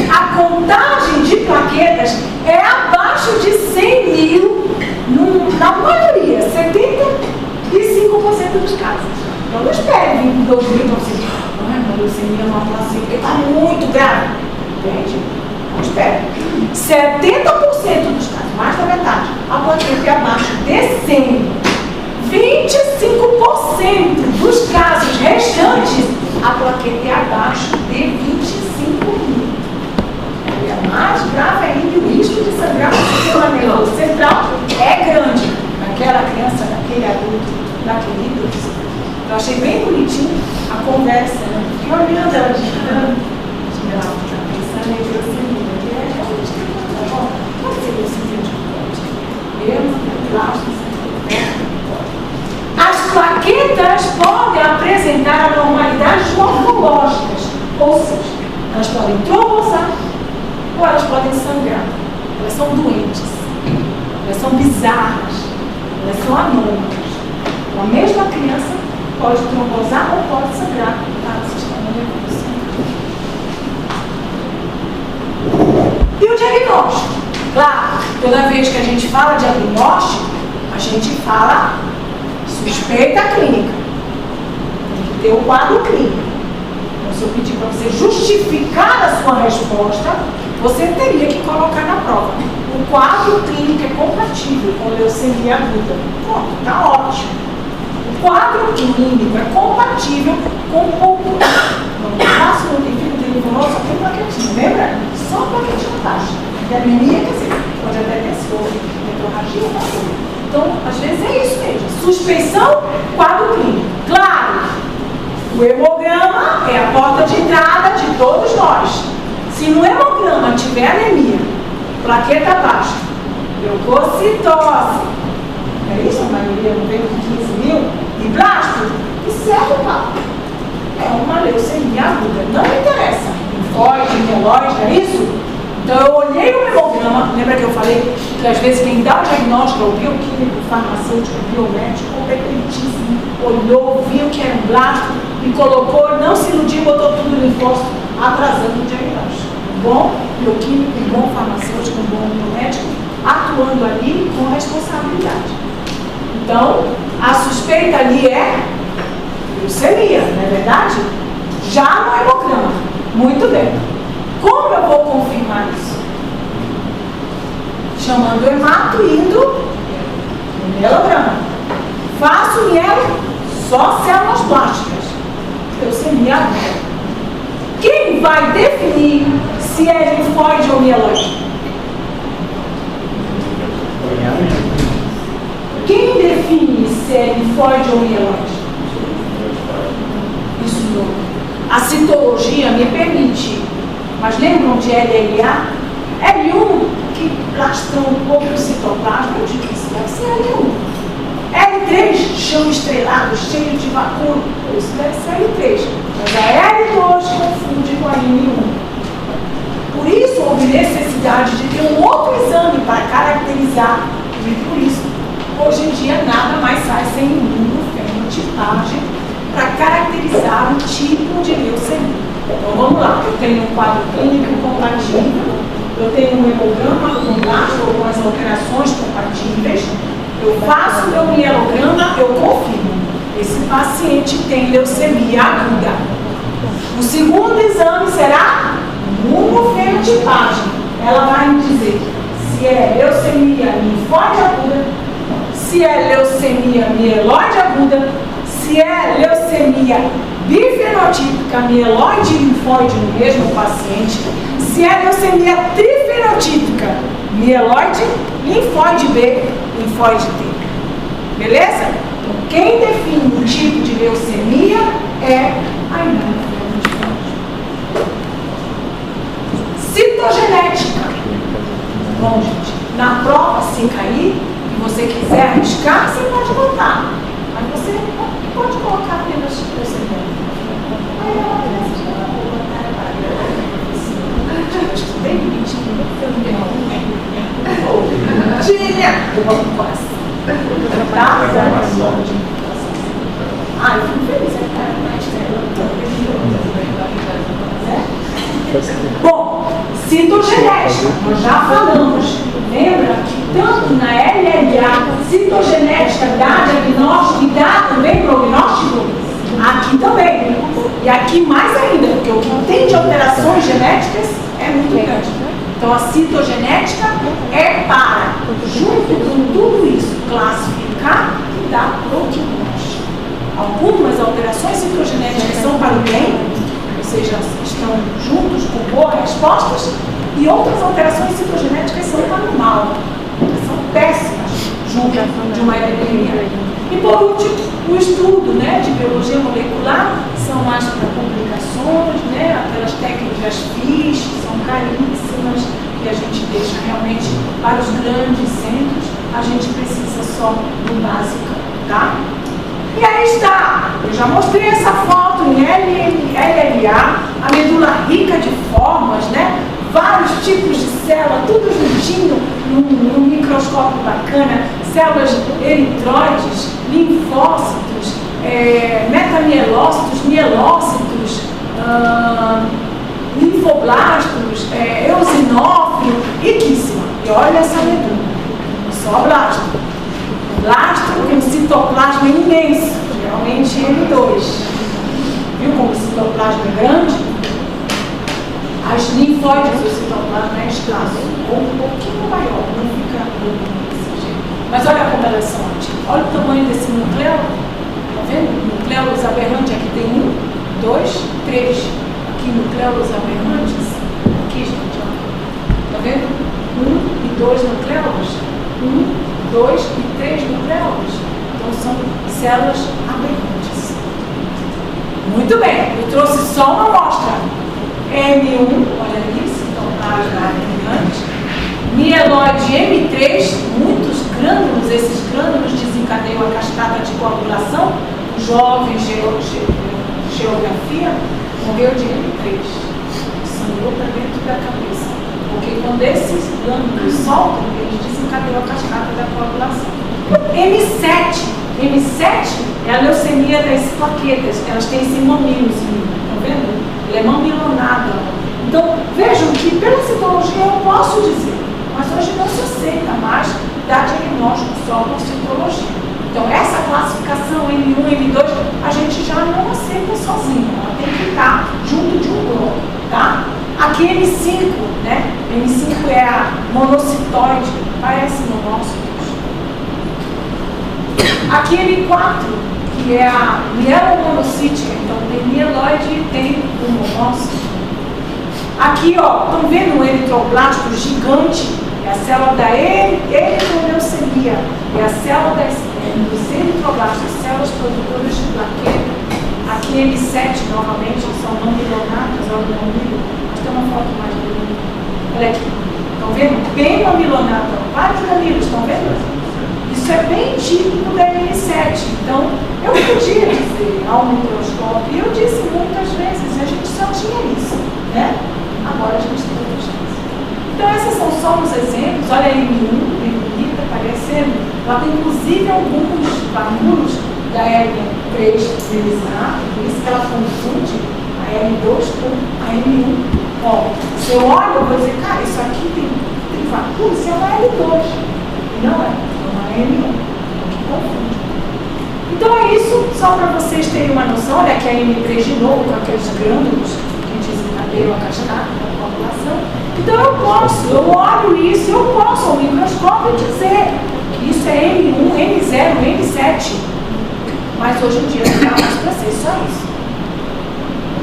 A contagem de plaquetas é abaixo de 100.000, na maioria, 75% dos casos. Então não espere vir com 2.000 para você. Ai, uma leucemia é uma placenta, porque está muito grave. Entende? Não espere. 70% dos casos, mais da metade, a plaqueta é abaixo de 100. 25% dos casos restantes, a plaqueta é abaixo de 25 mil. É mais grave ainda, o risco de sangrar no sistema nervoso central é grande. Naquela criança, naquele adulto, naquele idoso. Eu achei bem bonitinho a conversa, né? Fiquei olhando ela digitando. Ela está pensando em leucemia. E é realmente que tá bom. Pode ser leucemia de pode. Eu, plástico, as plaquetas podem apresentar anormalidades morfológicas, ou seja, elas podem trombosar ou elas podem sangrar. Elas são doentes, elas são bizarras, elas são anômalas. Então, a mesma criança pode trombosar ou pode sangrar para o sistema nervoso central. E o diagnóstico? Claro, toda vez que a gente fala diagnóstico, a gente fala suspeita clínica. Tem que ter o quadro clínico. Então, se eu pedir para você justificar a sua resposta, você teria que colocar na prova. O quadro clínico é compatível com leucemia aguda. Pronto, está ótimo. O quadro clínico é compatível com púrpura. No máximo, não tem filho, tem livro, só tem plaquetinha. Lembra? Só plaquetinha baixa. E a anemia, quer dizer, pode até ter soro, hemorragia, tá tudo. Então, às vezes é isso mesmo. Suspeição, quadro clínico. Claro, o hemograma é a porta de entrada de todos nós. Se no hemograma tiver anemia, plaqueta baixa, leucocitose, é isso? A maioria não veio com 15 mil, e blasto, encerra o papo. É uma leucemia aguda. Não me interessa. Linfóide, mieloide, é isso? Então, eu olhei o hemograma, lembra que eu falei que às vezes quem dá o diagnóstico é o bioquímico, o farmacêutico, o biomédico, competentíssimo, olhou, viu que era um blasto e colocou, não se iludiu, botou tudo no linfócito, atrasando o diagnóstico. Um bom bioquímico, um bom farmacêutico, um bom biomédico, atuando ali com responsabilidade. Então, a suspeita ali é leucemia, não é verdade? Já no hemograma. Muito bem. Como eu vou confirmar isso? Chamando o hemato e indo no mielograma. Faço mielo, só células plásticas. Leucemia aguda. Quem vai definir se é linfóide ou mieloide? Quem define se é linfóide ou mieloide? Isso não. A citologia me permite. Mas lembram de LLA? L1, que lastra um pouco o citoplasma, eu digo que isso deve ser L1. L3, chão estrelado, cheio de vacúolo, isso deve ser L3. Mas a L2 confunde com a L1. Por isso houve necessidade de ter um outro exame para caracterizar. E por isso, hoje em dia, nada mais sai sem imunofenotipagem para caracterizar o tipo de leucemia. Então vamos lá, eu tenho um quadro clínico compatível, eu tenho um hemograma com blasto ou com as alterações compatíveis, eu faço meu mielograma, eu confirmo. Esse paciente tem leucemia aguda. O segundo exame será imunofenotipagem. Ela vai me dizer se é leucemia linfóide aguda, se é leucemia mieloide aguda, se é leucemia bifenotípica, mieloide e linfóide no mesmo paciente, se é leucemia trifenotípica, mieloide, linfóide B, linfóide T. Beleza? Então, quem define o tipo de leucemia é a imunofenotipagem. Citogenética. Bom, gente, na prova, se cair e você quiser arriscar, você pode botar. Mas você pode colocar apenas leucemia. Aí ela pensa, ela vou botar eu estou bem bonitinho, eu não tenho tinha! Eu vou com essa. Tá? Ah, eu fico feliz, Bom, citogenética, nós já falamos. Lembra que tanto na LLA, citogenética dá diagnóstico e dá também prognóstico? Aqui também. E aqui mais ainda, porque o que tem de alterações genéticas é muito grande. Então a citogenética é para, junto com tudo isso, classificar e dar prognóstico. E outras alterações citogenéticas são para o mal, são péssimas junto de uma epidemia. E por último, o estudo, né, de biologia molecular são mais para complicações, né, aquelas técnicas FISH, que são caríssimas, que a gente deixa realmente para os grandes centros, a gente precisa só do básico, tá? E aí está, eu já mostrei essa foto em LLA, a medula rica de formas, né? Vários tipos de célula, tudo juntinho, num microscópio bacana, células eritróides, linfócitos, metamielócitos, mielócitos, linfoblastos, eosinófilo, riquíssima. E olha essa medula, só blasto. Blasto tem um citoplasma imenso, geralmente M2. Viu como o citoplasma é grande? As linfóides do citoplasma é escasso, ou um pouquinho maior, não fica desse jeito. Mas olha como elas são ativas. Olha o tamanho desse nucleolo. Está vendo? Nucleolos aberrantes, aqui tem 1, 2, 3. Aqui nucleolos aberrantes. Aqui, gente, ó. Está vendo? 1 e 2 nucleolos. 1, 2 e 3 nucleolos. Então são células aberrantes. Muito bem, eu trouxe só uma amostra. M1, olha isso, então plasma aberrante. Mieloide M3, muitos grânulos, esses grânulos desencadeiam a cascata de coagulação. Jovem geografia morreu de M3. Sangrou para dentro da cabeça. Porque quando esses glândulos soltam, eles desencadeiam a cascata da coagulação. M7 é a leucemia das plaquetas, elas têm esse mamilozinho, estão vendo? Ele é mamilonado. Então, vejam que pela citologia eu posso dizer, mas hoje não se aceita mais dar diagnóstico só por citologia. Então, essa classificação M1, M2, a gente já não aceita sozinho, ela tem que estar junto de um bloco, tá? Aqui M5, né? M5 é a monocitóide, parece monócitos. Aqui M4, que é a mielomonocítica, então tem mieloide e tem o monócito. Aqui, ó, estão vendo um eritroblasto gigante? É a célula da eritroleucemia, é a célula dos eritroblastos, as células produtoras de plaqueta. Aqui M7, novamente, são não milonatas, olha o mamilo. Tem uma foto mais bonita. Olha aqui. Estão vendo? Bem mamilonado. Vários mamilos, estão vendo? Isso é bem típico da M7. Então, eu podia dizer ao microscópio, e eu disse muitas vezes, a gente só tinha isso, né? Agora a gente tem outras coisas. Então, esses são só uns exemplos. Olha a M1, bem bonita, parecendo. Ela tem inclusive alguns barulhos da M3 utilizar, por isso que ela confunde a M2 com a M1. Ó, se eu olho, eu vou dizer, cara, isso aqui tem vacuna, isso é uma L2. E não é uma M1. Que confunde. Então é isso, só para vocês terem uma noção. Olha aqui a M3 de novo, com aqueles grânulos que desencadeiam a cascata da população. Então eu olho isso, eu posso ao microscópio dizer que isso é M1, M0, M7. Mas hoje em dia não dá mais para ser só isso.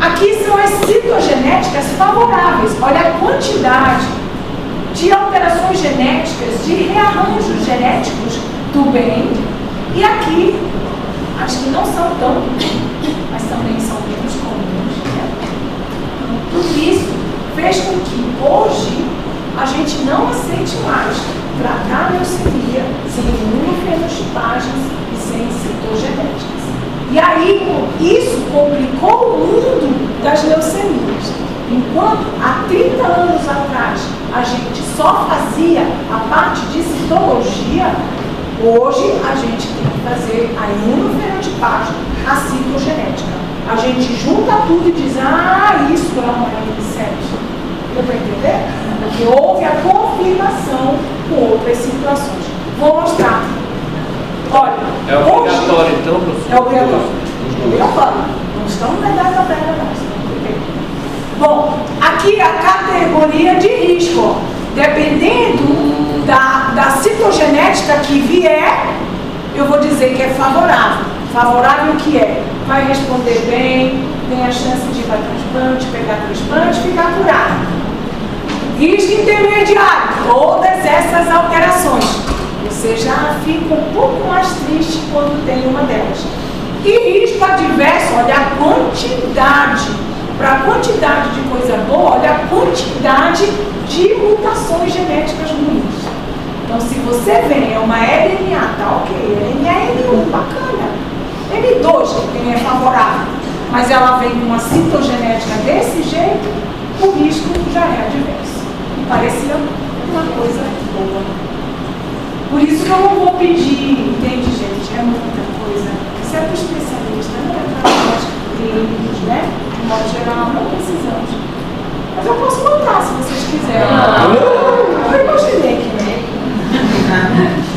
Aqui são as citogenéticas favoráveis. Olha a quantidade de alterações genéticas, de rearranjos genéticos do bem. E aqui, as que não são tão, mas também são menos comuns. Né? Tudo isso fez com que hoje a gente não aceite mais tratar a leucemia sem imunofenotipagens e sem citogenéticas. E aí, isso complicou o mundo das leucemias. Enquanto há 30 anos atrás a gente só fazia a parte de citologia, hoje a gente tem que fazer a imunofenotipagem, a citogenética. A gente junta tudo e diz, isso é uma M7. Deu para entender? Porque houve a confirmação com outras situações. Vou mostrar. Olha, é obrigatório, então, professor? É obrigatório. Eu falo, não estamos na idade da pedra, não. Bom, aqui a categoria de risco. Dependendo da citogenética que vier, eu vou dizer que é favorável. Favorável que é? Vai responder bem, tem a chance de ir para transplante, pegar transplante, ficar curado. Risco intermediário, todas essas alterações. Você já fica um pouco mais triste quando tem uma delas. E risco adverso, olha a quantidade. Para a quantidade de coisa boa, olha a quantidade de mutações genéticas ruins. Então, se você vem, é uma LNA, tá ok, LNA é N1, bacana. N2, que tem é favorável, mas ela vem com uma citogenética desse jeito, o risco já é adverso. E parecia uma coisa boa. Por isso que eu não vou pedir, entende, gente? É muita coisa. Isso é para o especialista, não é para nós clínicos, né? De modo geral, não precisamos. Mas eu posso botar, se vocês quiserem. Eu imaginei que né?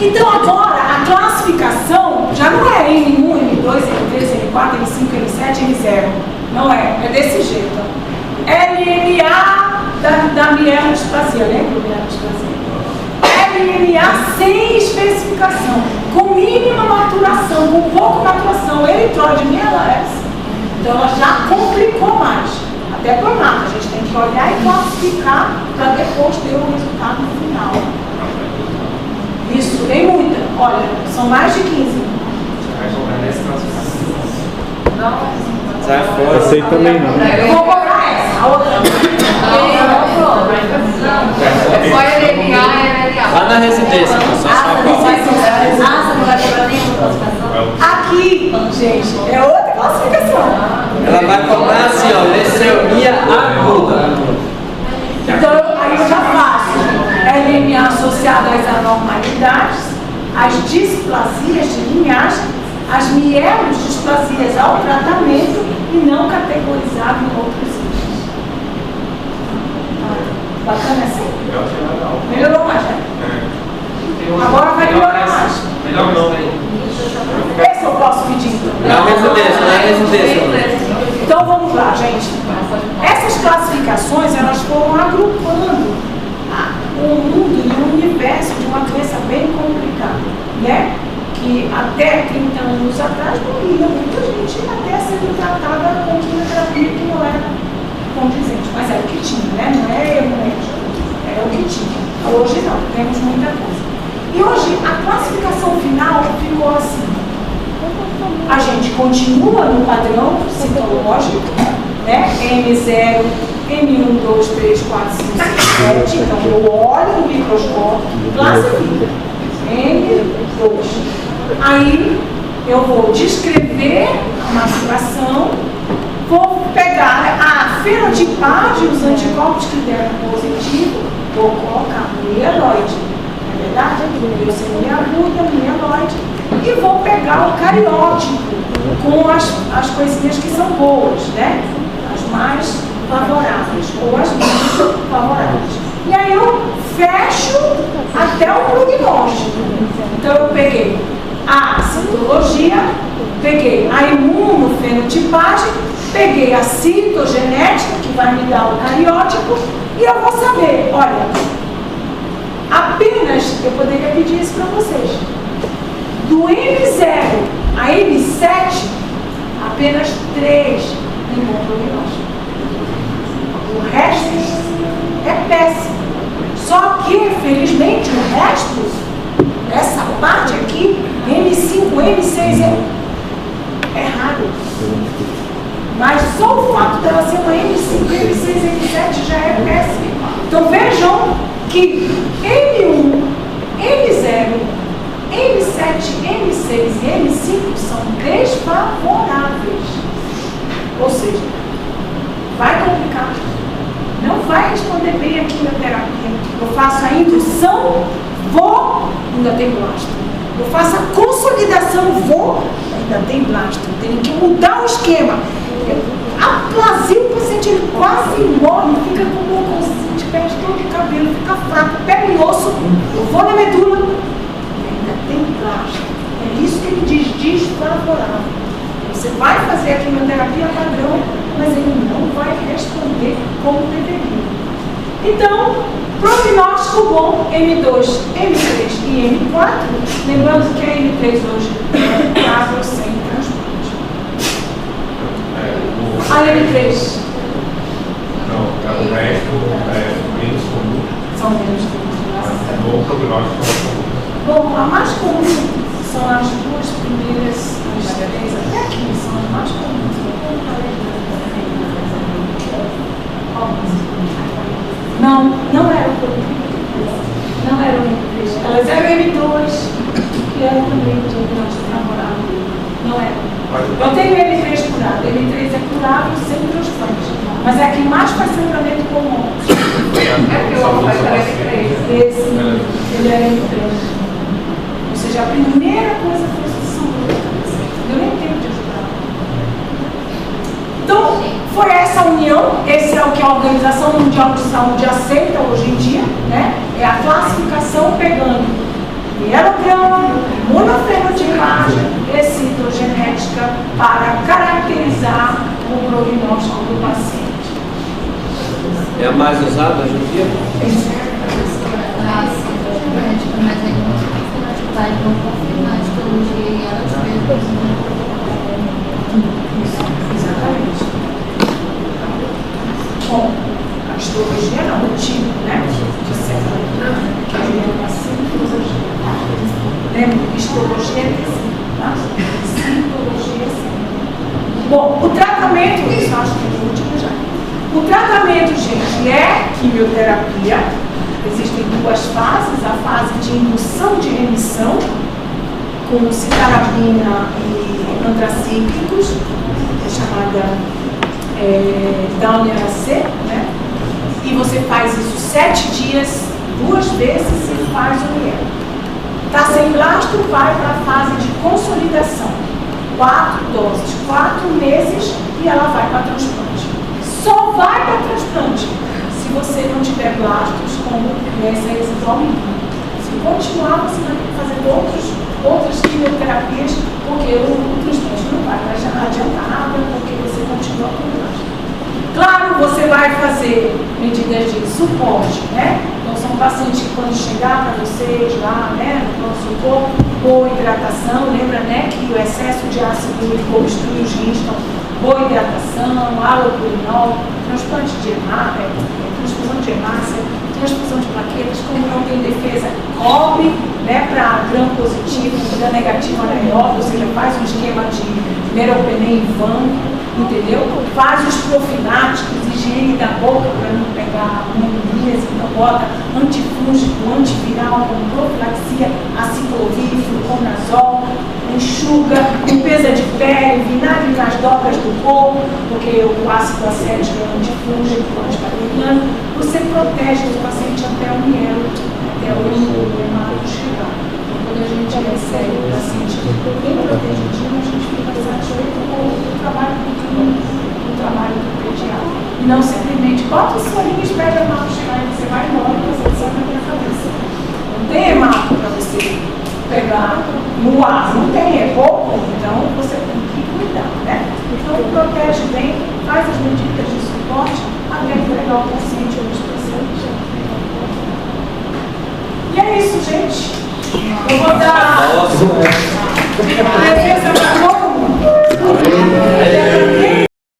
Então agora, a classificação já não é N1, N2, N3, N4, N5, N7, N0. Não é, é desse jeito. LNA da mielodisplasia, lembra o mielodisplasia? LNA sem especificação, com mínima maturação, com pouca maturação, eritroide mieloide. Então ela já complicou mais. Até por nada, a gente tem que olhar e classificar para depois ter o resultado no final. Isso, tem muita. Olha, são mais de 15. Sai fora. Essa aí também não. Eu vou cobrar essa, a outra. Só LNA e LNA. Lá na residência, só Não vai cobrar nenhuma classificação? Aqui, gente, é outra classificação. Ela vai cobrar assim, ó, leucemia aguda. Então, aí eu já faço LNA associada às anormalidades, às displasias de linhagem, às mielodisplasias ao tratamento e não categorizado em outros itens. Bacana assim? Melhorou mais, né? Agora vai melhorar mais. Melhor não. Esse eu posso pedir, então. Na residência. Então vamos lá, gente. Essas classificações, elas foram agrupando o mundo e o universo de uma doença bem complicada, né? Que até 30 anos atrás morria muita gente até sendo tratada com quimioterapia que não era condizente, mas era o que tinha, né? Não é hemonético, era o que tinha. Hoje não, temos muita coisa. E hoje a classificação final ficou assim. A gente continua no padrão citológico, né? M0, M1, 2, 3, 4, 5, 6, 7. Então eu olho no microscópio, classifico. M2. Aí eu vou descrever a maturação, vou pegar a fenotipagem, os anticorpos que deram positivo, vou colocar no mieloide. Na verdade, leucemia aguda, mieloide. E vou pegar o cariótipo com as coisinhas que são boas, né? As mais favoráveis ou as menos favoráveis. E aí eu fecho até o prognóstico. Então eu peguei a citologia, peguei a imunofenotipagem, peguei a citogenética, que vai me dar o cariótipo, e eu vou saber, olha, apenas, eu poderia pedir isso para vocês, do M0 a M7, apenas 3 em bom prognóstico. O resto é péssimo. Só que, felizmente, o resto, essa parte aqui, M5, M6, é raro. Mas só o fato dela ser uma M5, M6, M7 já é péssimo. Então vejam que M1, M0, M7, M6 e M5 são desfavoráveis. Ou seja, vai complicar. Não vai responder bem a quimioterapia. Eu faço a indução, vou, ainda tem blasto. Eu faço a consolidação, vou, ainda tem blasto. Tem que mudar o esquema. Aplasia o paciente, ele quase morre, fica com leucocite, perde todo o cabelo, fica fraco, pega o osso, eu vou na medula, ainda tem blasto. É isso que ele diz desfavorável. Você vai fazer a quimioterapia padrão, mas ele não vai responder como deveria. Então, prognóstico bom, M2, M3 e M4, lembrando que a M3 hoje é curável sem transplante. A M3. Não, o resto é menos comum. são menos triangulares. Bom, a mais comum são as duas primeiras, as três, até aqui são as mais comuns. Não era o não era o M3. Elas eram M2, que era também o diagnóstico namorado. Não era. Eu tenho M3 curado. M3 é curável sem transplante. Mas é que mais faz sangramento comum. É que o homem vai para M3. Esse, ele era M3. Ou seja, a primeira coisa foi a sangue. Eu nem tenho de ajudar. Então, foi essa união, esse é o que a Organização Mundial de Saúde aceita hoje em dia, né? É a classificação pegando mielograma, imunofenotipagem e citogenética para caracterizar o prognóstico do paciente. É a mais usada hoje em dia? Mas aí não confirmar a histologia e ela mesmo. Exatamente. Bom, a histologia não, o tipo, né? De certa que é a citologia. Lembra? Histologia é tá? Citologia é sim. Bom, o tratamento, isso eu acho que é o último já. O tratamento, gente, é quimioterapia. Existem duas fases, a fase de indução de remissão, com citarabina e antracíclicos, é chamada Downer-AC, né? E você faz isso 7 dias, 2 vezes e faz o IEL. Está sem blasto, vai para a fase de consolidação. 4 doses, 4 meses e ela vai para transplante. Só vai para transplante se você não tiver blastos como essa residualmente. Se continuar, você vai ter que fazer outras quimioterapias, porque o transplante não vai adiantar nada, porque você continua com blasto. Claro, você vai fazer medidas de suporte, né? Então, são pacientes que quando chegar para vocês lá, né, no pronto-socorro, boa hidratação, lembra, né, que o excesso de ácido úrico obstrui os rins, então, boa hidratação, halopurinol, transplante de transfusão de hemácia, transfusão de plaquetas, como não tem defesa, cobre, né, para gram positivo, gram negativo anaeróbico, ou seja, faz um esquema de meropenem van, entendeu? Faz os profiláticos, higiene da boca para não pegar pneumonias, então bota antifúngico, antiviral, como profilaxia, aciclovir, fluconazol, enxuga, limpeza de pele, vinagre nas dobras do corpo, porque o ácido acético é antifúngico, antibacteriano, você protege o paciente até o mielo, até o hemato chegar. Quando a gente recebe o paciente bem protegidinho, a gente fica satisfeito com o trabalho do pediatra. E não simplesmente bota o sorinho e espera o hemato chegar e você vai embora e você sabe na minha cabeça. Não tem hemato para você pegar no ar, não tem, é pouco, então você tem que cuidar, né? Então protege bem, faz as medidas de suporte até entregar o paciente ao especialista. E é isso, gente. Eu vou dar defesa para